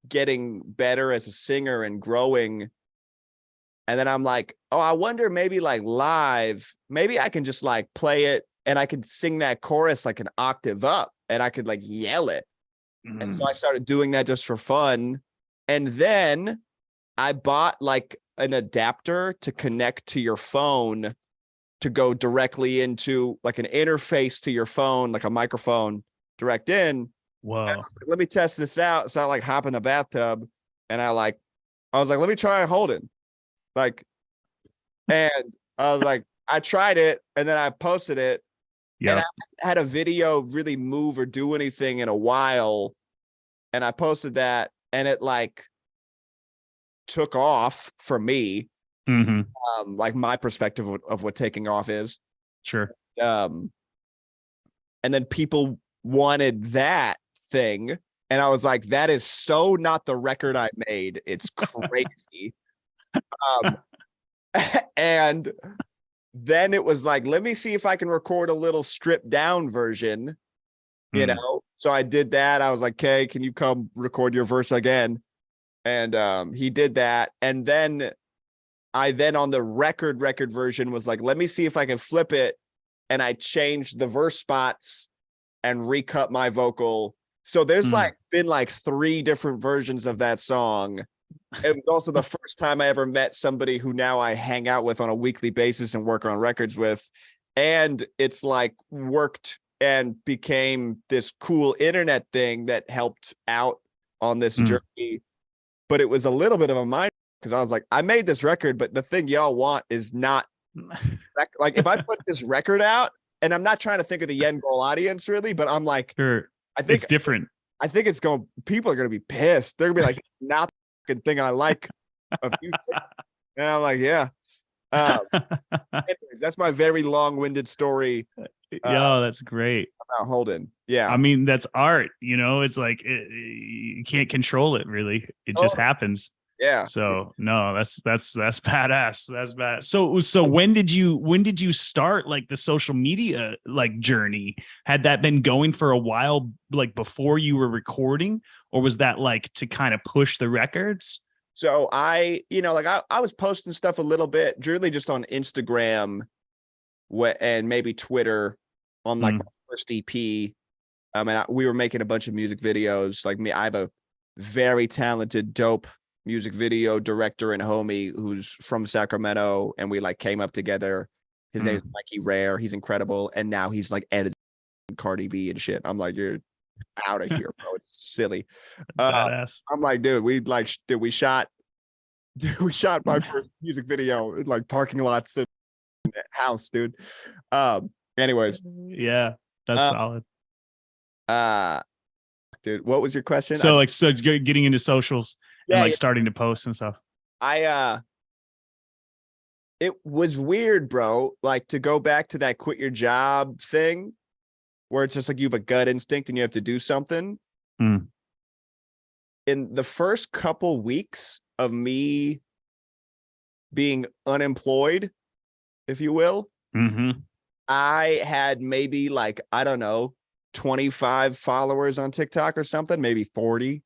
getting better as a singer and growing. And then I'm like, oh, I wonder maybe like live, maybe I can just like play it and I could sing that chorus like an octave up and I could like yell it. And so I started doing that just for fun. And then I bought like an adapter to connect to your phone to go directly into like an interface to your phone, like a microphone direct in. Whoa. Let me test this out. So I like hop in the bathtub and I was like, let me try holding. Like, and I was like, I tried it and then I posted it. Yeah. And I had a video really move or do anything in a while. And I posted that and it like took off for me. Like my perspective of what taking off is. Sure. And then people wanted that thing. And I was like, that is so not the record I made. It's crazy. And then it was like, let me see if I can record a little stripped down version, you know? So I did that. I was like, okay, can you come record your verse again? And he did that. And then I on the record version was like, let me see if I can flip it. And I changed the verse spots and recut my vocal. So there's like been like 3 different versions of that song. It was also the first time I ever met somebody who now I hang out with on a weekly basis and work on records with. And it's like worked and became this cool internet thing that helped out on this journey. But it was a little bit of a mind because I was like, I made this record, but the thing y'all want is not like if I put this record out, and I'm not trying to think of the end goal audience really, but I'm like, sure, I think it's different. I think it's going, people are going to be pissed. They're gonna be like, not the thing I like of music. And I'm like, yeah. Anyways, that's my very long-winded story. Yo, that's great. About Holden. Yeah. I mean, that's art, you know, it's like you can't control it really. It just happens. Yeah. So no, that's badass. That's bad. So when did you start like the social media like journey? Had that been going for a while, like before you were recording, or was that like to kind of push the records? So I was posting stuff a little bit, really just on Instagram and maybe Twitter on like my first EP. And we were making a bunch of music videos. Like me, I have a very talented, dope music video director and homie who's from Sacramento, and we like came up together. His name is Mikey Rare. He's incredible, and now he's like editing Cardi B and shit. I'm like, you're out of here, bro. It's silly. Badass. I'm like, dude, we shot my first music video in like parking lots in the house, dude. Anyways, yeah, that's solid. Dude, what was your question? So getting into socials and starting to post and stuff. It was weird, bro. Like to go back to that quit your job thing where it's just like you have a gut instinct and you have to do something. In the first couple weeks of me being unemployed, if you will, I had maybe like, I don't know, 25 followers on TikTok or something, maybe 40.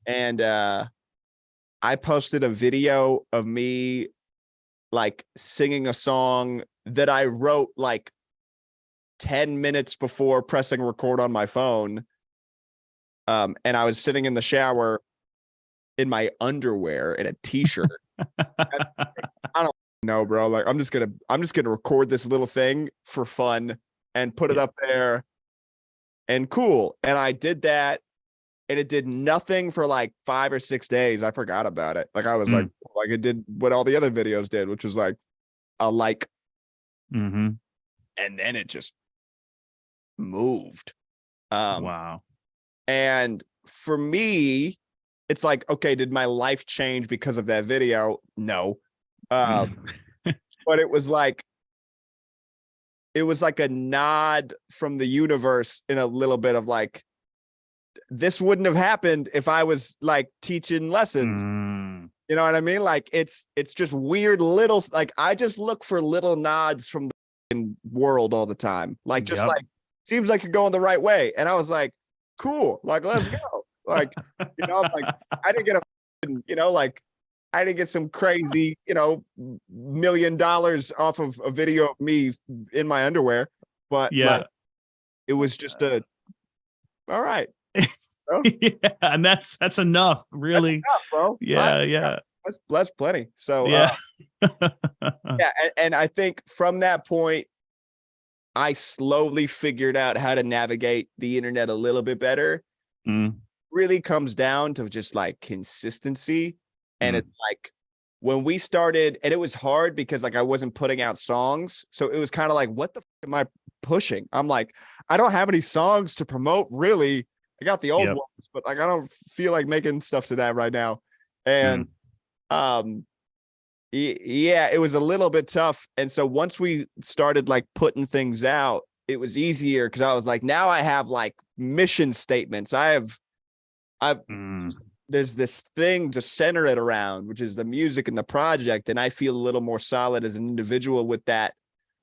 And I posted a video of me like singing a song that I wrote like 10 minutes before pressing record on my phone. And I was sitting in the shower in my underwear and a t-shirt. I don't know, bro. Like I'm just gonna record this little thing for fun and put it up there. And cool. And I did that. And it did nothing for like 5 or 6 days. I forgot about it. Like I was like it did what all the other videos did, which was like a like. And then it just moved. Wow. And for me, it's like, okay, did my life change because of that video? No. But it was like it was like a nod from the universe in a little bit of like, this wouldn't have happened if I was like teaching lessons. You know what I mean? Like it's just weird little, like I just look for little nods from the world all the time. Like just like seems like you're going the right way. And I was like, cool, like let's go. Like, you know, like I didn't get like I didn't get some crazy, $1 million off of a video of me in my underwear, but like it was just all right. Yeah, and that's enough, really. That's enough, bro. Yeah. That's plenty. So yeah. And I think from that point, I slowly figured out how to navigate the internet a little bit better. Really comes down to just like consistency. And it's like when we started, and it was hard because like I wasn't putting out songs. So it was kind of like, what the f am I pushing? I'm like, I don't have any songs to promote, really. I got the old ones, but like I don't feel like making stuff to that right now. And yeah, it was a little bit tough. And so once we started like putting things out, it was easier because I was like, now I have like mission statements. I've there's this thing to center it around, which is the music and the project. And I feel a little more solid as an individual with that.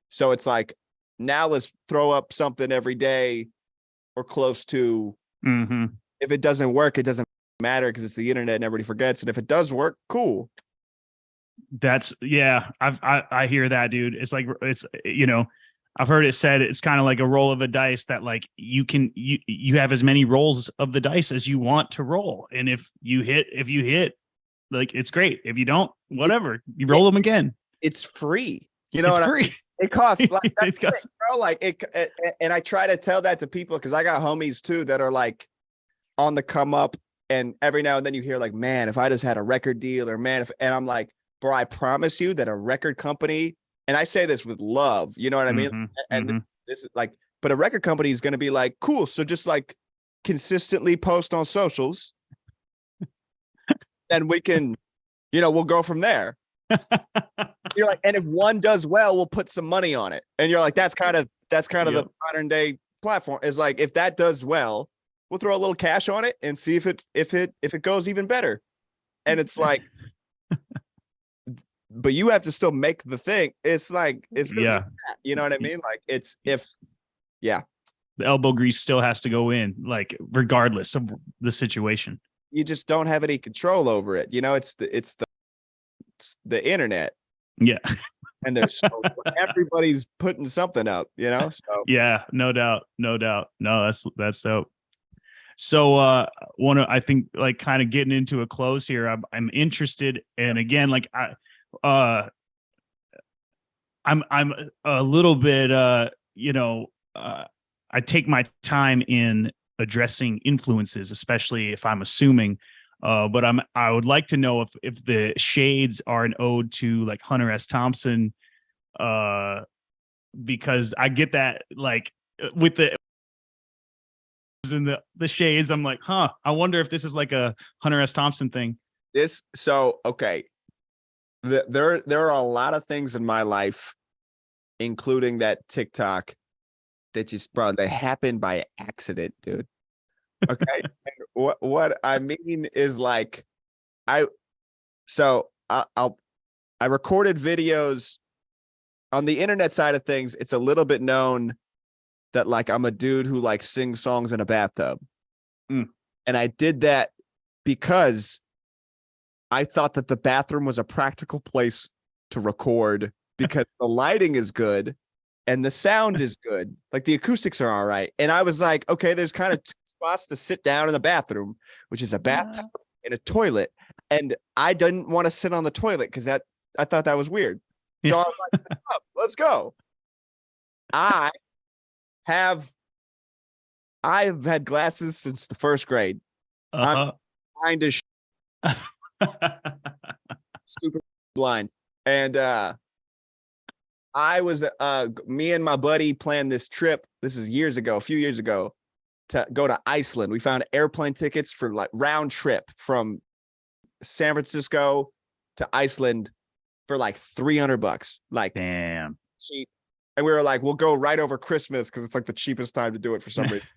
So it's like, now let's throw up something every day or close to. If it doesn't work, it doesn't matter because it's the internet and everybody forgets. And if it does work, cool. That's I hear that, dude. It's like, it's, I've heard it said it's kind of like a roll of a dice that like you have as many rolls of the dice as you want to roll. And if you hit, like, it's great. If you don't, whatever, you roll them again. It's free. It's free. It costs like bro. Like it, and I try to tell that to people because I got homies too that are like on the come up, and every now and then you hear like, man, if I just had a record deal, or man, and I'm like, bro, I promise you that a record company, and I say this with love, you know what I mean? And this is like, but a record company is going to be like, cool, so just like consistently post on socials, and we can, we'll go from there. You're like, and if one does well, we'll put some money on it. And you're like, that's kind of the modern day platform, is like, if that does well, we'll throw a little cash on it and see if it goes even better. And it's like, but you have to still make the thing. It's like, it's really that, you know what I mean? Like the elbow grease still has to go in, like regardless of the situation. You just don't have any control over it. It's the internet. Yeah. And there's everybody's putting something up, so yeah, no doubt. No, that's dope. So I think like kind of getting into a close here, I'm interested, and again, like I'm a little bit I take my time in addressing influences, especially if I'm assuming. But I would like to know if the shades are an ode to like Hunter S. Thompson, because I get that like with the in the shades, I'm like, I wonder if this is like a Hunter S. Thompson thing. Okay. There are a lot of things in my life, including that TikTok, that just they happened by accident, dude. Okay. And what I mean is like, I recorded videos on the internet side of things. It's a little bit known that like I'm a dude who like sings songs in a bathtub. And I did that because I thought that the bathroom was a practical place to record because the lighting is good and the sound is good. Like the acoustics are all right. And I was like, okay, there's kind of two spots to sit down in the bathroom, which is a bathtub and a toilet. And I didn't want to sit on the toilet because I thought that was weird. So I was like, let's go. I've had glasses since the first grade. I'm blind as stupid blind. And I was me and my buddy planned this trip. This is a few years ago, to go to Iceland. We found airplane tickets for like round trip from San Francisco to Iceland for like $300. Like, damn cheap. And we were like, we'll go right over Christmas because it's like the cheapest time to do it for some reason.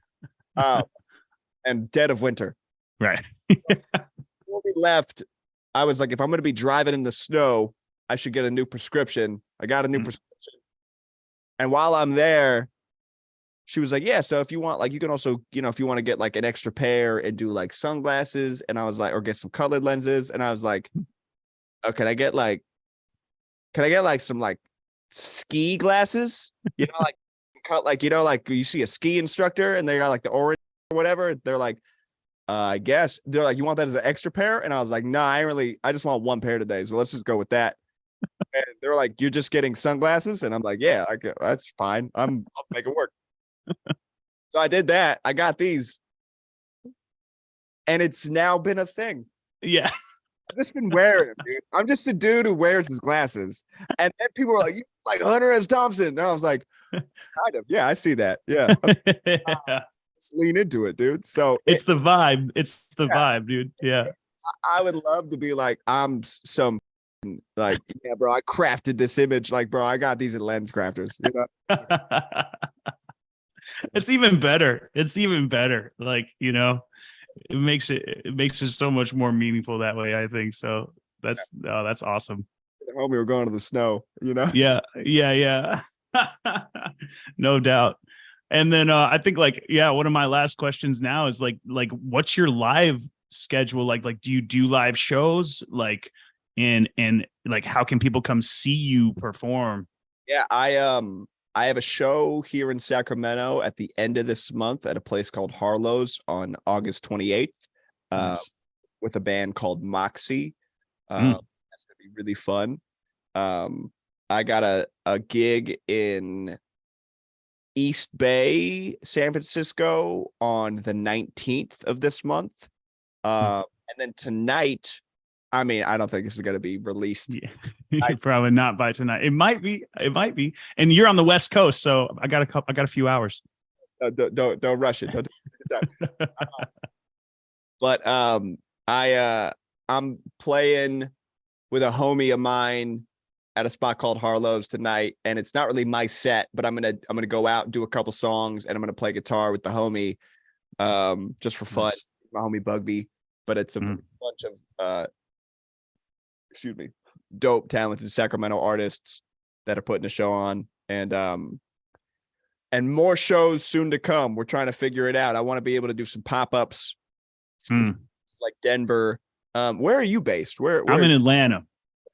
And dead of winter. Right. Before we left, I was like, if I'm going to be driving in the snow, I should get a new prescription. I got a new prescription. And while I'm there, she was like, yeah, so if you want, like, you can also, if you want to get like an extra pair and do like sunglasses. And I was like, or get some colored lenses. And I was like, oh, can I get like some like ski glasses? Like cut, like, like you see a ski instructor and they got like the orange or whatever. They're like, I guess. They're like, you want that as an extra pair? And I was like, no, I just want one pair today. So let's just go with that. And they're like, you're just getting sunglasses? And I'm like, yeah, that's fine. I'll make it work. So I did that. I got these. And it's now been a thing. Yeah. I've just been wearing them, dude. I'm just a dude who wears his glasses. And then people were like, you like Hunter S. Thompson. And I was like, kind of. Yeah, I see that. Yeah. Let's lean into it, dude. So it's the vibe. It's the vibe, dude. Yeah. I would love to be like, I'm some like, yeah, bro, I crafted this image. Like, bro, I got these at Lens Crafters. It's even better. It's even better. Like, it makes it so much more meaningful that way, I think. So that's awesome. Homie, we're going to the snow, Yeah. No doubt. And then I think one of my last questions now is like what's your live schedule like do you do live shows and like how can people come see you perform? Yeah, I have a show here in Sacramento at the end of this month at a place called Harlow's on August 28th with a band called Moxie. That's gonna be really fun. I got a gig in East Bay, San Francisco on the 19th of this month. And then tonight, I mean, I don't think this is going to be released. Yeah. Probably not by tonight. It might be. And you're on the West Coast, so I got a few hours. Don't rush it. But I'm playing with a homie of mine at a spot called Harlow's tonight, and it's not really my set, but I'm gonna go out and do a couple songs, and I'm gonna play guitar with the homie, just for fun. Nice. My homie Bugby, but it's a bunch of dope, talented Sacramento artists that are putting a show on, and more shows soon to come. We're trying to figure it out. I want to be able to do some pop-ups, like Denver. Where are you based? Where I'm in Atlanta.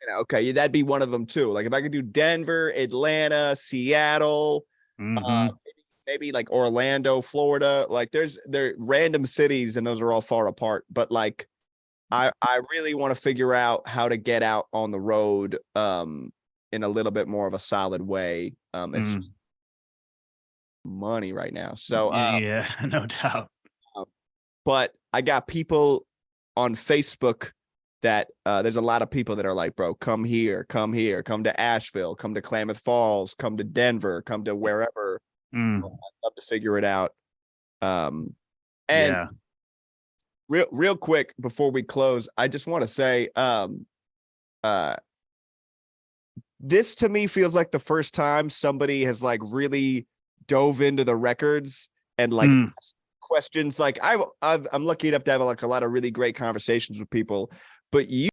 Okay, that'd be one of them too. Like if I could do Denver, Atlanta, Seattle, maybe like Orlando, Florida. Like they're random cities, and those are all far apart. But like, I really want to figure out how to get out on the road in a little bit more of a solid way. It's just money right now. So yeah, no doubt. But I got people on Facebook that there's a lot of people that are like, bro, come here, come to Asheville, come to Klamath Falls, come to Denver, come to wherever. I'd love to figure it out. And real quick before we close, I just want to say, this to me feels like the first time somebody has like really dove into the records and like asked questions. Like I'm lucky enough to have like a lot of really great conversations with people, but you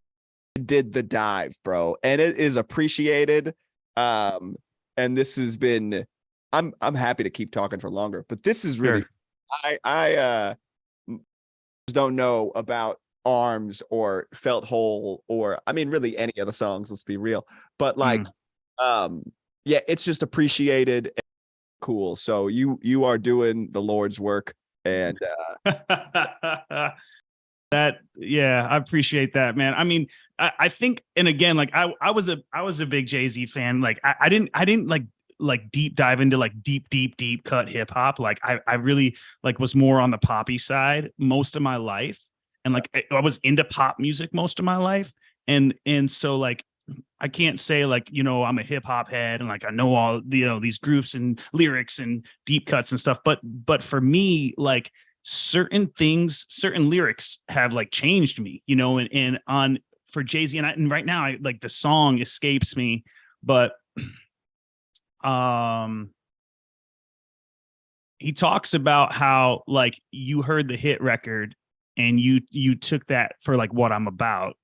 did the dive, bro, and it is appreciated. And this has been, I'm happy to keep talking for longer, but this is really, I don't know about Arms or Felt Whole, or I mean really any of the songs, let's be real, but like yeah, it's just appreciated and cool. So you are doing the Lord's work, and that, yeah, I appreciate that, man. I mean, I think, and again, like I was a big Jay-Z fan. Like I didn't like deep dive into like deep cut hip hop. Like I really like was more on the poppy side most of my life. And like I was into pop music most of my life. And so like I can't say like, I'm a hip hop head and like I know all these groups and lyrics and deep cuts and stuff. But for me, like certain lyrics have like changed me, and on for Jay-Z and right now I like the song escapes me, but he talks about how like you heard the hit record and you took that for like what I'm about,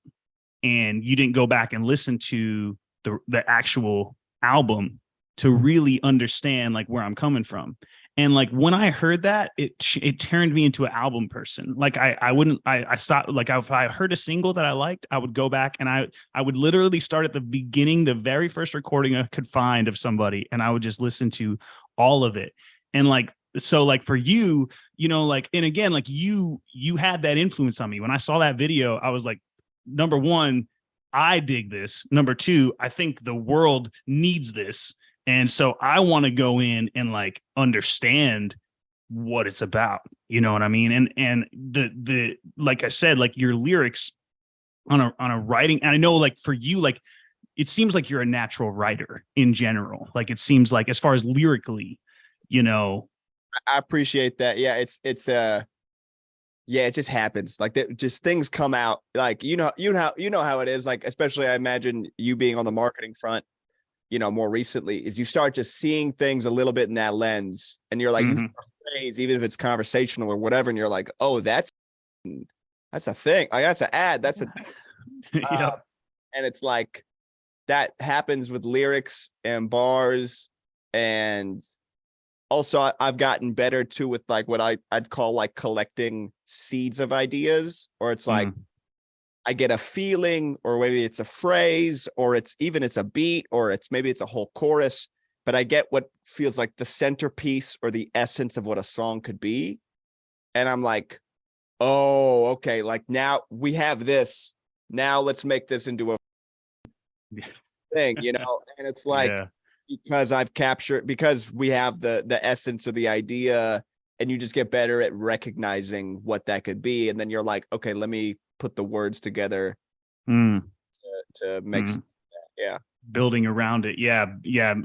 and you didn't go back and listen to the actual album to really understand like where I'm coming from. And like when I heard that, it turned me into an album person. Like I stopped, like if I heard a single that I liked, I would go back and I would literally start at the beginning, the very first recording I could find of somebody, and I would just listen to all of it. And like, so like for you, you know, like, and again, like you had that influence on me. When I saw that video, I was like, number one, I dig this. Number two, I think the world needs this. And so I want to go in and like understand what it's about. You know what I mean? And the like I said, like your lyrics on a writing, and I know like for you, like it seems like you're a natural writer in general. Like it seems like as far as lyrically, you know. I appreciate that. Yeah, yeah, it just happens. Like that, just things come out. Like you know how it is. Like especially, I imagine you being on the marketing front, you know, more recently, is you start just seeing things a little bit in that lens, and you're like, you hear a phrase, even if it's conversational or whatever, and you're like, oh, that's a thing. Like that's an ad. That's Yeah. And it's like that happens with lyrics and bars, and also I've gotten better too with like what I'd call like collecting seeds of ideas, or it's like I get a feeling, or maybe it's a phrase, or it's a beat, or maybe it's a whole chorus, but I get what feels like the centerpiece or the essence of what a song could be. And I'm like, oh, okay. Like now we have this, now let's make this into a thing, you know? And it's like, Yeah. because we have the essence of the idea, and you just get better at recognizing what that could be. And then you're like, okay, let me put the words together to make sense. Yeah. Building around it. Yeah.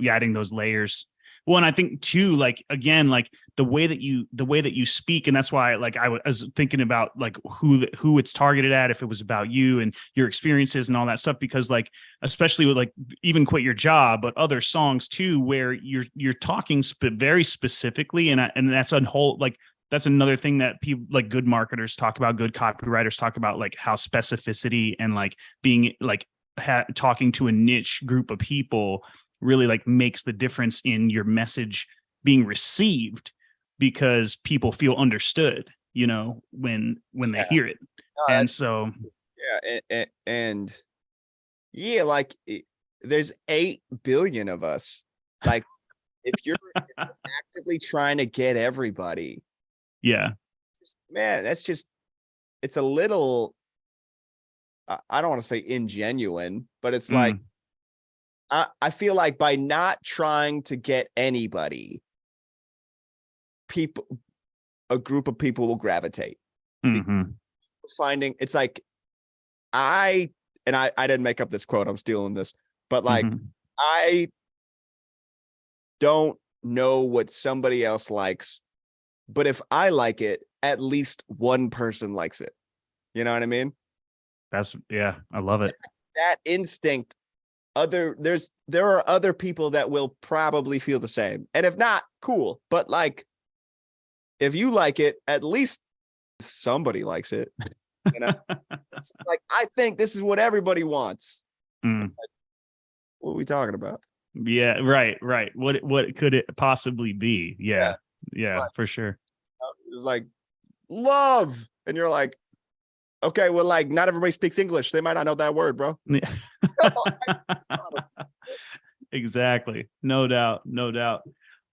Adding those layers. Well, and I think too, like, again, like the way that you speak, and that's why like I was thinking about like who it's targeted at, if it was about you and your experiences and all that stuff, because like, especially with like even Quit Your Job, but other songs too, where you're talking very specifically. And that's a whole, like, that's another thing that people like good marketers talk about, good copywriters talk about, like how specificity and like being like talking to a niche group of people really like makes the difference in your message being received, because people feel understood, you know, when they hear it. And so, yeah. And yeah, like there's 8 billion of us. Like if you're actively trying to get everybody, yeah, man, it's a little, I don't want to say ingenuine, but it's like, I feel like by not trying to get anybody, a group of people will gravitate. Finding, it's like, I didn't make up this quote, I'm stealing this, but like, I don't know what somebody else likes, but if I like it, at least one person likes it. You know what I mean? I love it. That instinct, there are other people that will probably feel the same. And if not, cool. But like, if you like it, at least somebody likes it. You know? It's like, I think this is what everybody wants. Like, what are we talking about? Yeah, right. What could it possibly be? Yeah, like, for sure. It's like love. And you're like, okay, well, like not everybody speaks English. They might not know that word, bro. Exactly. No doubt.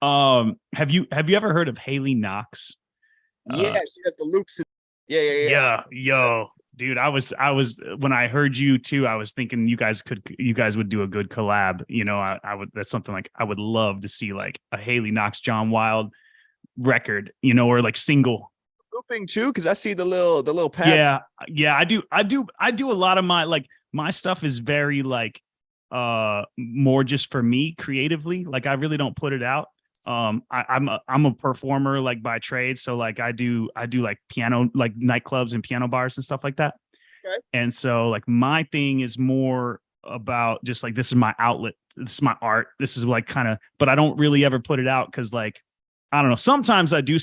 Have you ever heard of Haley Knox? Yeah, she has the loops. Yeah. Yo, dude, I was when I heard you too, I was thinking you guys would do a good collab. You know, I would, that's something like I would love to see, like a Haley Knox, Jon Wiilde record, you know, or like single. Looping too, because I see the little pad. Yeah, I do a lot of my stuff is very like more just for me creatively. Like I really don't put it out. I'm a performer like by trade, so like I do like piano, like nightclubs and piano bars and stuff like that. Okay. And so like my thing is more about just like, this is my outlet this is my art. This is like kind of, but I don't really ever put it out because like, I don't know. Sometimes I do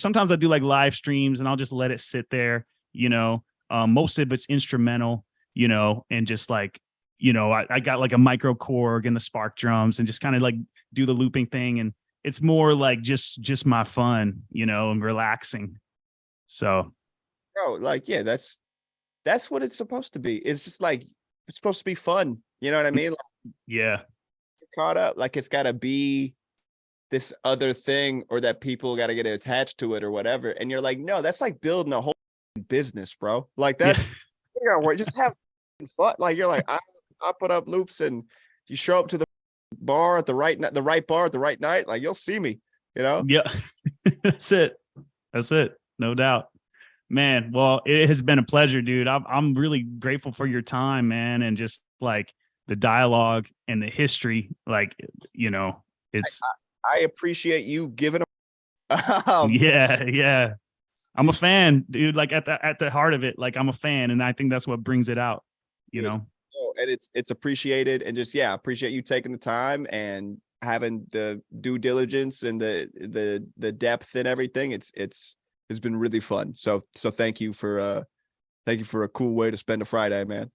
like live streams and I'll just let it sit there, you know. Most of it's instrumental, you know, and just like, you know, I got like a micro Korg and the spark drums and just kind of like do the looping thing. And it's more like just my fun, you know, and relaxing. So Bro, like, yeah, that's what it's supposed to be. It's just like it's supposed to be fun. You know what I mean? Like, yeah, caught up, like it's gotta be this other thing or that people got to get attached to it or whatever. And you're like, no, that's like building a whole business, bro. Like yeah, that's you know, just have fun. Like you're like, I put up loops, and if you show up to the bar at the right bar at the right night, like you'll see me, you know? yeah. That's it. That's it. No doubt. Man, well, it has been a pleasure, dude. I'm really grateful for your time, man, and just like the dialogue and the history. Like, you know, it's I appreciate you giving um yeah, yeah. I'm a fan, dude. Like at the heart of it, like I'm a fan, and I think that's what brings it out. You dude, know. and it's appreciated, and just yeah, appreciate you taking the time and having the due diligence and the depth and everything. It's been really fun. So thank you for a cool way to spend a Friday, man.